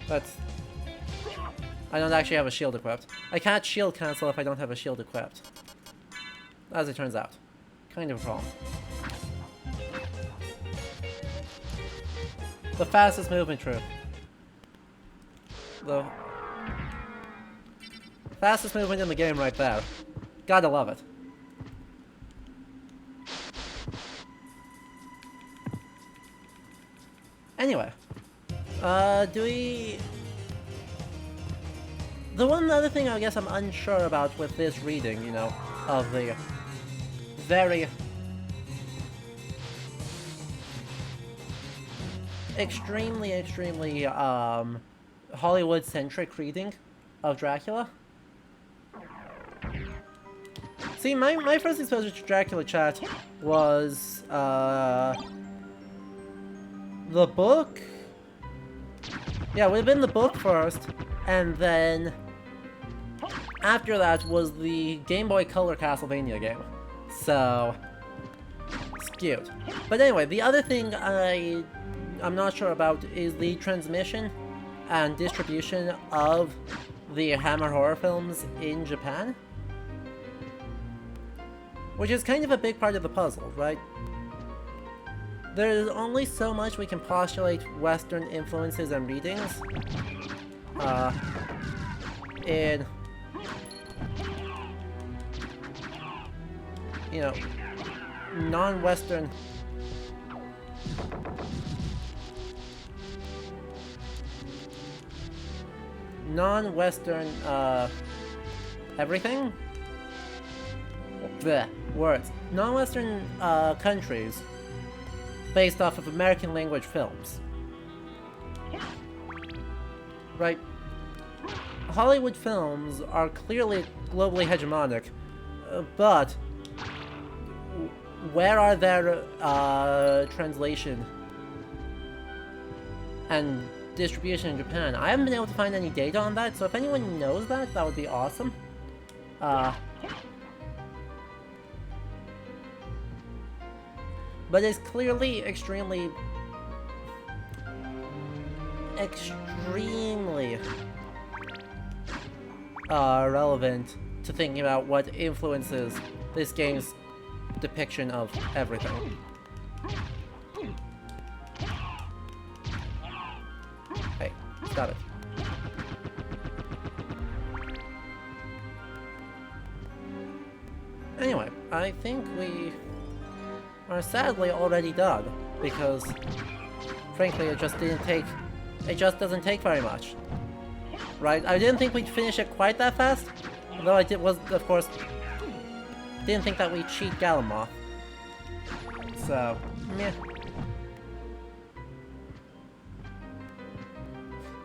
That's... I don't actually have a shield equipped. I can't shield cancel if I don't have a shield equipped. As it turns out. Kind of a problem. The fastest movement troop. The fastest movement in the game right there. Gotta love it. Anyway. Do we... The one other thing I guess I'm unsure about with this reading, you know, of the very extremely Hollywood-centric reading of Dracula. See, my first exposure to Dracula chat was the book. Yeah, it would have been the book first, and then after that was the Game Boy Color Castlevania game. So, skewed. But anyway, the other thing I'm not sure about is the transmission and distribution of the Hammer horror films in Japan. Which is kind of a big part of the puzzle, right? There's only so much we can postulate Western influences and readings in, you know, non-Western everything? Blech, words. Non-Western countries based off of American language films. Right? Hollywood films are clearly globally hegemonic, but where are their translation and distribution in Japan? I haven't been able to find any data on that, so if anyone knows that, that would be awesome. But it's clearly extremely relevant to thinking about what influences this game's depiction of everything. Hey, stop it. Anyway, I think we are sadly already done, because frankly it just doesn't take very much. Right? I didn't think we'd finish it quite that fast, though of course, didn't think that we'd cheat Galamoth. So, meh.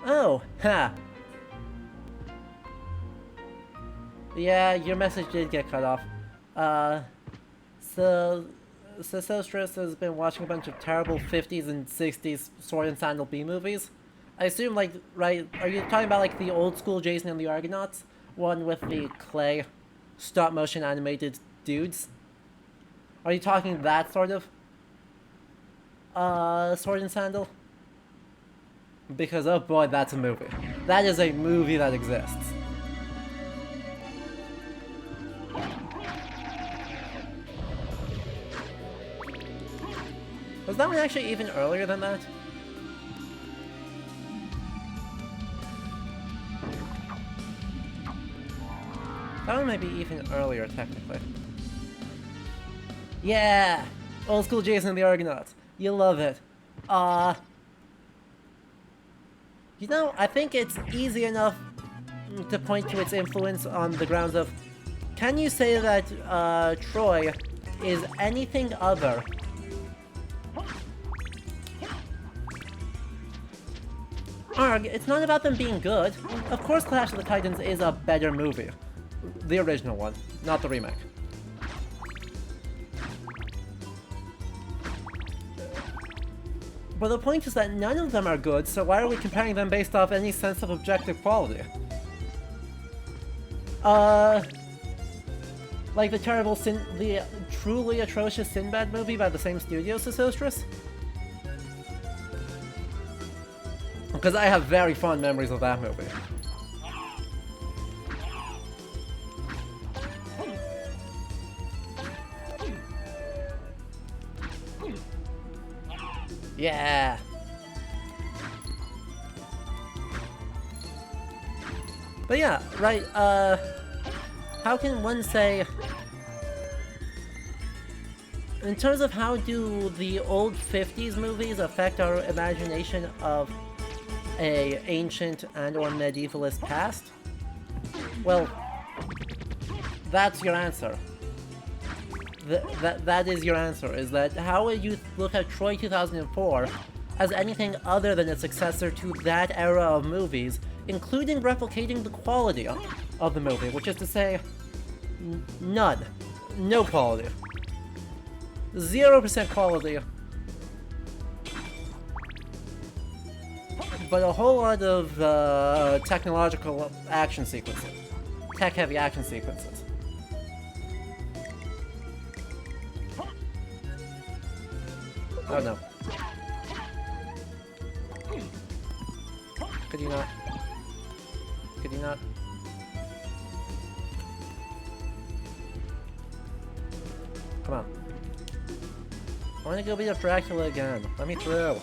Oh, ha! Yeah, your message did get cut off. So Sosostris has been watching a bunch of terrible 50s and 60s Sword and Sandal B movies. I assume, like, right, are you talking about, like, the old school Jason and the Argonauts? One with the clay, stop-motion animated dudes? Are you talking that sort of, Sword and Sandal? Because, oh boy, that's a movie. That is a movie that exists. Was that one actually even earlier than that? That one might be even earlier, technically. Yeah! Old school Jason and the Argonauts. You love it. You know, I think it's easy enough to point to its influence on the grounds of, can you say that, Troy is anything other Arg, it's not about them being good. Of course Clash of the Titans is a better movie. The original one, not the remake. But the point is that none of them are good, so why are we comparing them based off any sense of objective quality? Like the truly atrocious Sinbad movie by the same studio, Sosostris? Because I have very fond memories of that movie. Yeah. But yeah, right, how can one say, in terms of how do the old 50s movies affect our imagination of a ancient and or medievalist past? Well, that's your answer. That is your answer, is that how would you look at Troy 2004 as anything other than a successor to that era of movies, including replicating the quality of the movie, which is to say, none. No quality. 0% quality. But a whole lot of technological action sequences. Tech-heavy action sequences. Oh no. Could you not? Could you not? Come on. I want to go beat up Dracula again. Let me through.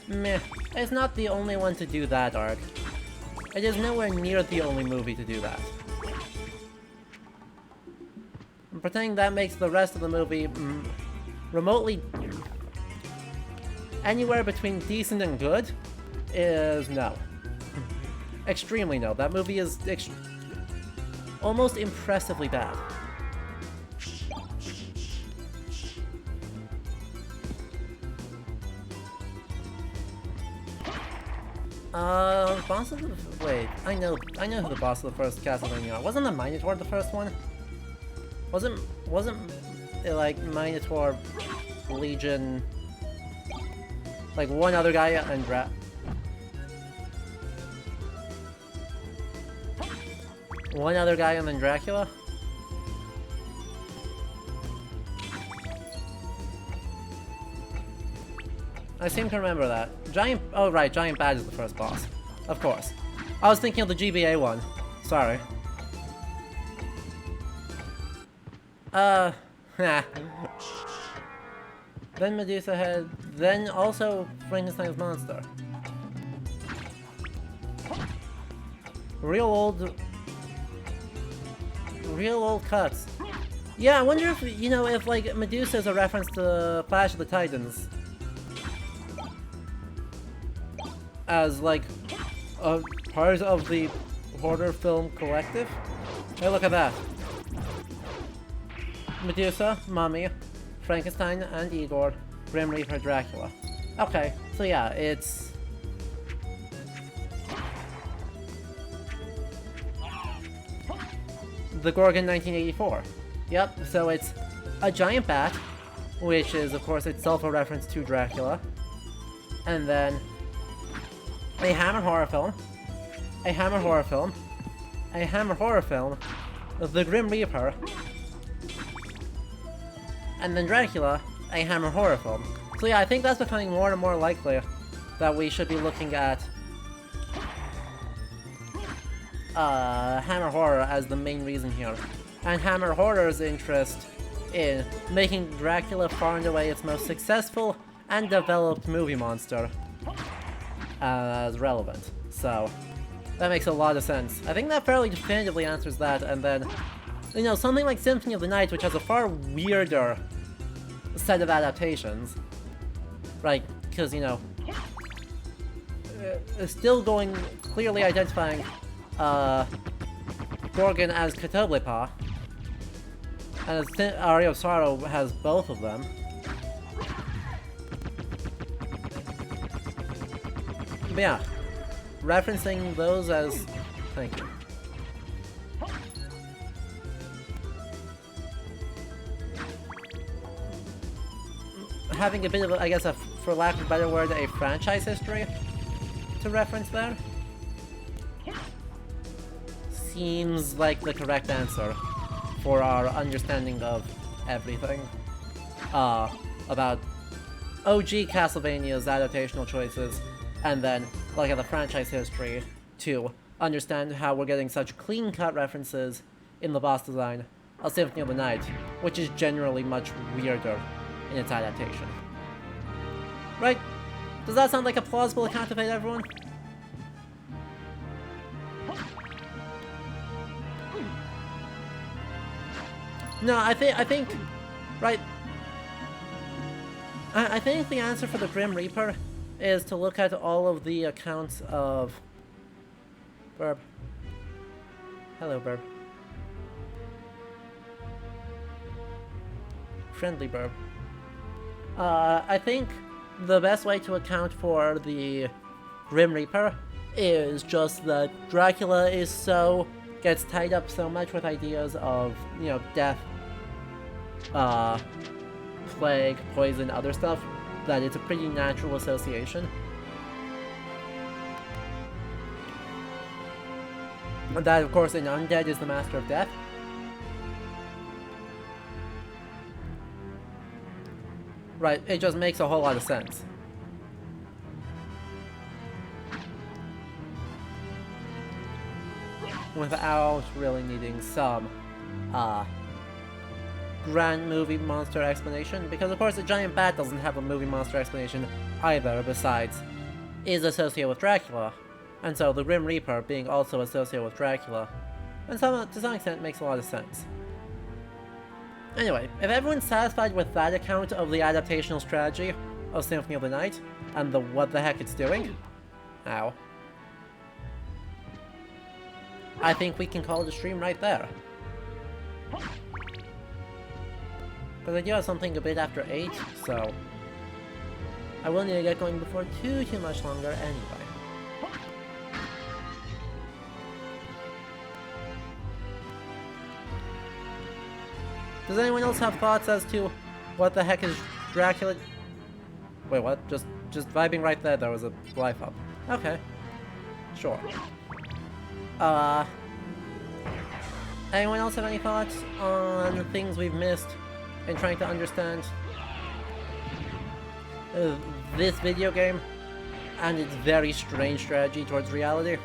Meh. It's not the only one to do that arc. It is nowhere near the only movie to do that. I'm pretending that makes the rest of the movie remotely anywhere between decent and good is no. Extremely no. That movie is almost impressively bad. Boss of the... Wait, I know who the boss of the first Castlevania are. Wasn't the Minotaur the first one? Wasn't it like Minotaur, Legion, like one other guy and one other guy and then Dracula? I seem to remember that. Oh right, Giant Bad is the first boss. Of course. I was thinking of the GBA one. Sorry. Then Medusa Head, then also Frankenstein's monster. Real old cuts. Yeah, I wonder if, you know, if like Medusa is a reference to Clash of the Titans. As like a part of the horror film collective. Hey, look at that. Medusa, Mummy, Frankenstein, and Igor, Grim Reaper, Dracula. Okay, so yeah, it's... The Gorgon 1984. Yep, so it's a giant bat, which is, of course, itself a reference to Dracula. And then a Hammer horror film, a Hammer horror film, a Hammer horror film, The Grim Reaper, and then Dracula, a Hammer horror film. So yeah, I think that's becoming more and more likely that we should be looking at Hammer horror as the main reason here. And Hammer horror's interest in making Dracula far and away its most successful and developed movie monster as relevant. So that makes a lot of sense. I think that fairly definitively answers that, and then, you know, something like Symphony of the Night, which has a far weirder set of adaptations, right? Because, you know, still going, clearly identifying Gorgon as Catoblepa, and Aria of Sorrow has both of them. But yeah, referencing those as... Thank you. Having a bit of, I guess, for lack of a better word, a franchise history to reference there seems like the correct answer for our understanding of everything about OG Castlevania's adaptational choices, and then look at the franchise history to understand how we're getting such clean-cut references in the boss design of Symphony of the Night, which is generally much weirder in its adaptation. Right? Does that sound like a plausible account of it, everyone? No, I think, right, I think the answer for the Grim Reaper is to look at all of the accounts of... Burb. Hello, Burb. Friendly Burb. I think the best way to account for the Grim Reaper is just that Dracula gets tied up so much with ideas of, you know, death, plague, poison, other stuff, that it's a pretty natural association. And that, of course, an undead is the master of death. Right, it just makes a whole lot of sense. Without really needing some, grand movie monster explanation, because of course a giant bat doesn't have a movie monster explanation either, besides is associated with Dracula, and so the Grim Reaper being also associated with Dracula, and to some extent makes a lot of sense. Anyway, if everyone's satisfied with that account of the adaptational strategy of Symphony of the Night, and the what the heck it's doing, ow, I think we can call it a stream right there. Because I do have something a bit after 8, so I will need to get going before too much longer anyway. Does anyone else have thoughts as to what the heck is Dracula? Wait, what? Just vibing right there, there was a life up. Okay. Sure. Anyone else have any thoughts on the things we've missed in trying to understand this video game? and its very strange strategy towards reality.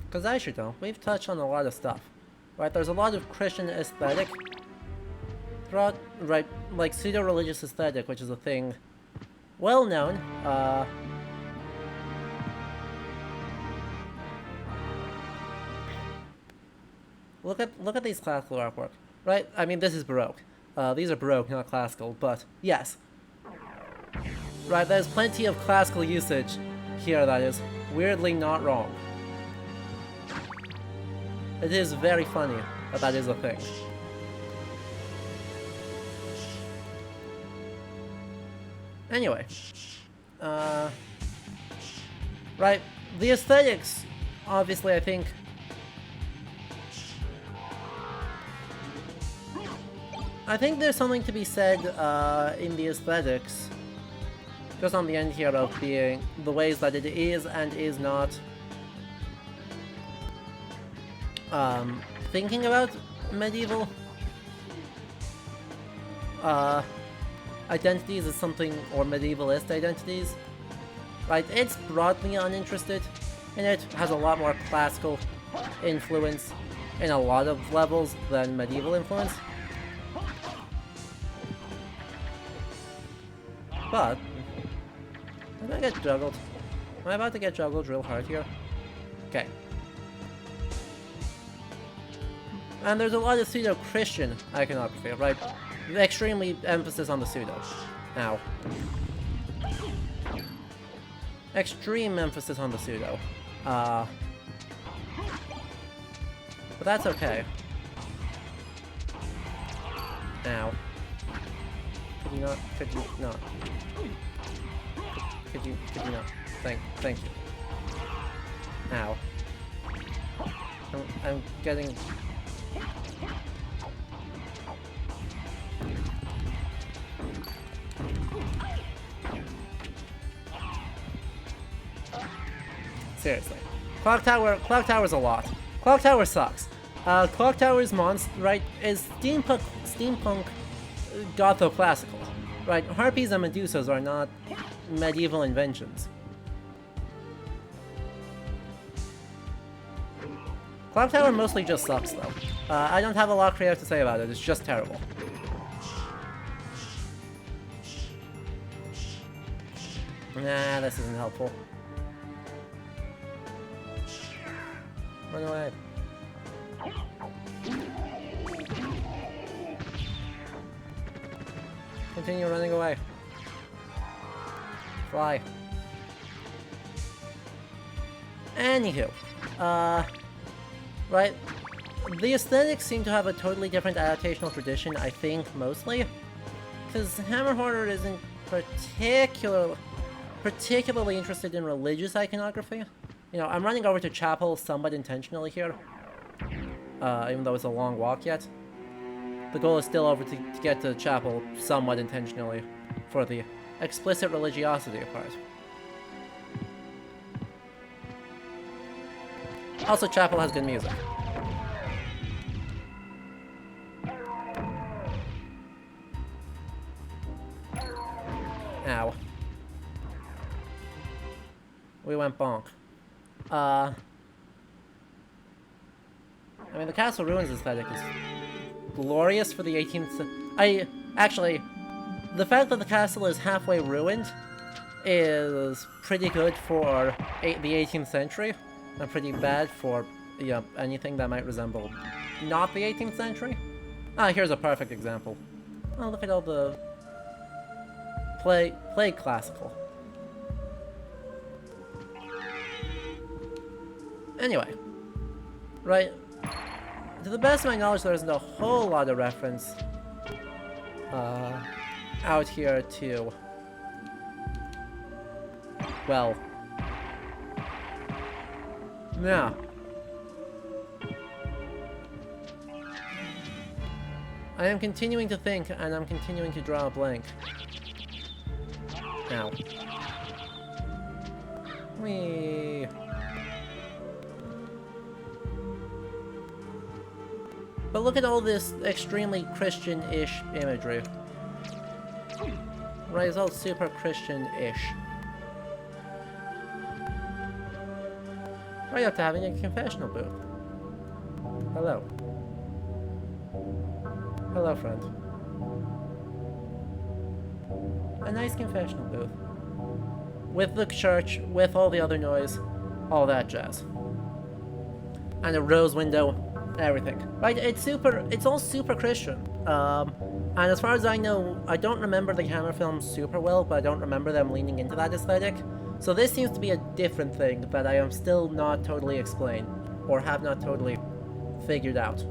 Because I should know, we've touched on a lot of stuff, right? There's a lot of Christian aesthetic throughout, right? Like pseudo-religious aesthetic, which is a thing well known. Look at these classical artwork, right? I mean, this is Baroque. These are Baroque, not classical, but yes. Right, there's plenty of classical usage here that is weirdly not wrong. It is very funny that that is a thing. Anyway. Right, the aesthetics, obviously, I think... there's something to be said in the aesthetics, just on the end here, of being the ways that it is and is not thinking about medieval identities as something, or medievalist identities. Right, it's broadly uninterested in it, has a lot more classical influence in a lot of levels than medieval influence. But I'm gonna get juggled. Am I about to get juggled real hard here? Okay. And there's a lot of pseudo-Christian iconography, right? Extremely emphasis on the pseudo. Ow. Extreme emphasis on the pseudo. But that's okay. Ow. Could you not? Could you not? Could you not? Thank you. Ow. I'm getting... Seriously. Clock Tower's a lot. Clock Tower sucks. Clock Tower's right, is steampunk gotho-classical. Right, harpies and medusas are not medieval inventions. Clock Tower mostly just sucks, though. I don't have a lot creative to say about it, it's just terrible. Nah, this isn't helpful. Run away. Continue running away. Fly. Anywho, right, the aesthetics seem to have a totally different adaptational tradition, I think, mostly, because Hammer Horror isn't particularly interested in religious iconography. You know, I'm running over to Chapel somewhat intentionally here, even though it's a long walk yet. The goal is still over to get to Chapel somewhat intentionally for the explicit religiosity part. Also, Chapel has good music. Ow. We went bonk. I mean, the Castle Ruins aesthetic is glorious for the 18th... Actually, the fact that the castle is halfway ruined is pretty good for the 18th century, and pretty bad for, anything that might resemble not the 18th century. Here's a perfect example. Oh, look at all the... Play classical. Anyway, right, to the best of my knowledge, there isn't a whole lot of reference out here to, well, yeah. I am continuing to think, and I'm continuing to draw a blank. Now. Whee! But look at all this extremely Christian-ish imagery. Right, it's all super Christian-ish. Right up to having a confessional booth. Hello. Hello, friend. A nice confessional booth. With the church, with all the other noise, all that jazz. And a rose window, everything. Right, it's all super Christian. And as far as I know, I don't remember the Hammer films super well, but I don't remember them leaning into that aesthetic. So this seems to be a different thing that I am still not totally explained, or have not totally figured out.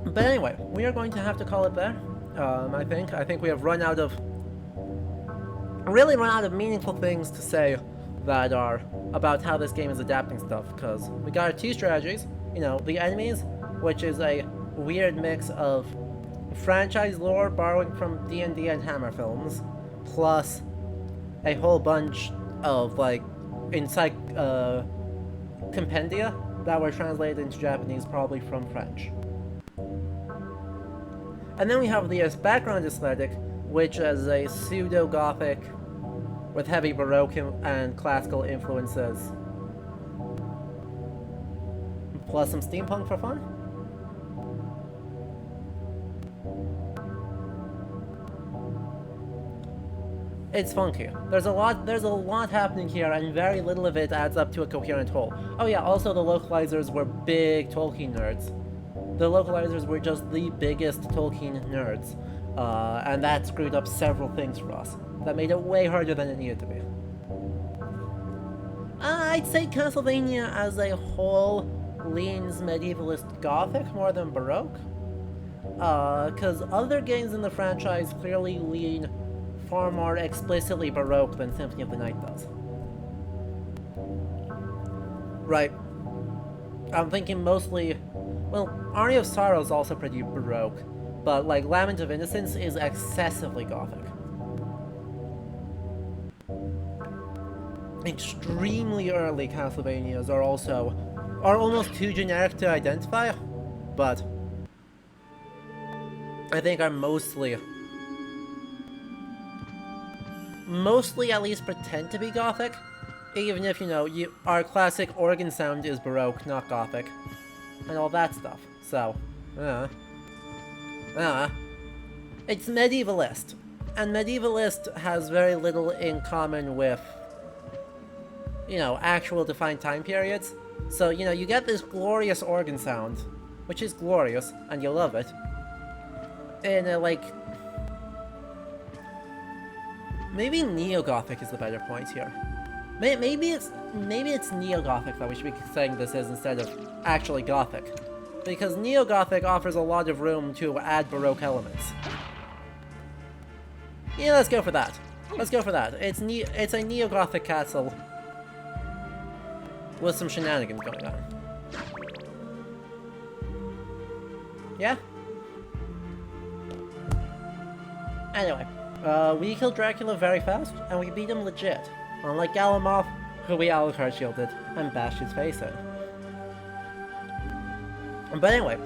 But anyway, we are going to have to call it there. I think we have really run out of meaningful things to say that are about how this game is adapting stuff, because we got our two strategies, you know, the enemies, which is a weird mix of franchise lore borrowing from D&D and Hammer films, plus a whole bunch of, like, compendia that were translated into Japanese, probably from French. And then we have the background aesthetic, which is a pseudo-Gothic with heavy Baroque and classical influences, plus some steampunk for fun. It's funky. There's a lot happening here, and very little of it adds up to a coherent whole. Oh yeah, also the localizers were big Tolkien nerds. The localizers were just the biggest Tolkien nerds, and that screwed up several things for us. That made it way harder than it needed to be. I'd say Castlevania as a whole leans medievalist Gothic more than Baroque, because other games in the franchise clearly lean far more explicitly Baroque than Symphony of the Night does. Right. I'm thinking mostly... Well, Aria of Sorrow is also pretty Baroque, but, like, Lament of Innocence is excessively Gothic. Extremely early Castlevanias are almost too generic to identify, but I think are mostly at least pretend to be Gothic, even if, you know, our classic organ sound is Baroque, not Gothic, and all that stuff. So, it's medievalist, and medievalist has very little in common with, you know, actual defined time periods. So, you know, you get this glorious organ sound, which is glorious, and you love it, in a, like, maybe Neo-Gothic is the better point here. Maybe it's Neo-Gothic that we should be saying this is instead of actually Gothic. Because Neo-Gothic offers a lot of room to add Baroque elements. Yeah, let's go for that. Let's go for that. It's a Neo-Gothic castle with some shenanigans going on. Yeah? Anyway. We killed Dracula very fast, and we beat him legit. Unlike Galamoth, who we Alucard shielded and bashed his face in. But anyway,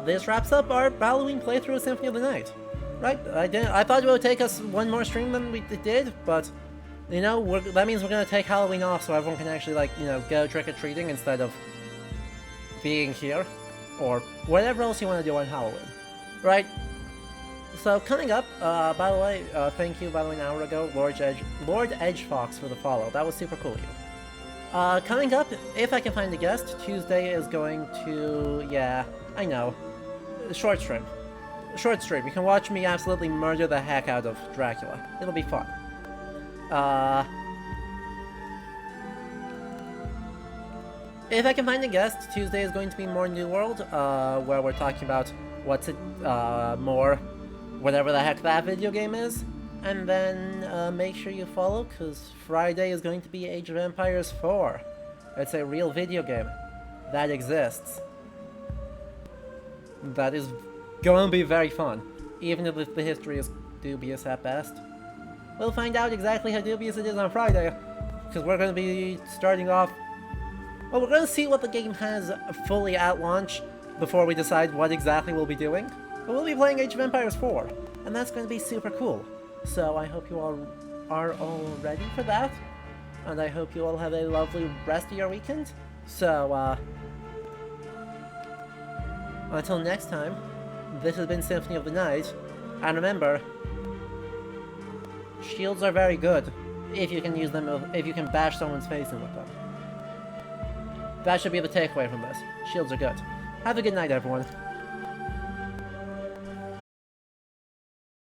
this wraps up our Halloween playthrough of Symphony of the Night. Right? I thought it would take us one more stream than we did, but, you know, that means we're gonna take Halloween off so everyone can actually, like, you know, go trick-or-treating instead of being here, or whatever else you want to do on Halloween. Right? So, coming up, by the way, thank you, by the way, an hour ago, Lord Edgefox for the follow. That was super cool of you. Coming up, if I can find a guest, Tuesday is going to, yeah, I know, short stream. Short stream. You can watch me absolutely murder the heck out of Dracula. It'll be fun. If I can find a guest, Tuesday is going to be more New World, where we're talking about more whatever the heck that video game is. And then make sure you follow, because Friday is going to be Age of Empires 4. It's a real video game that exists. That is going to be very fun. even if the history is dubious at best. We'll find out exactly how dubious it is on Friday, because we're going to be starting off... Well, we're going to see what the game has fully at launch before we decide what exactly we'll be doing. But we'll be playing Age of Empires 4, and that's going to be super cool. So I hope you all are all ready for that, and I hope you all have a lovely rest of your weekend. So, until next time, this has been Symphony of the Night, and remember, shields are very good if you can use them, if you can bash someone's face in with them. That should be the takeaway from this. Shields are good. Have a good night, everyone.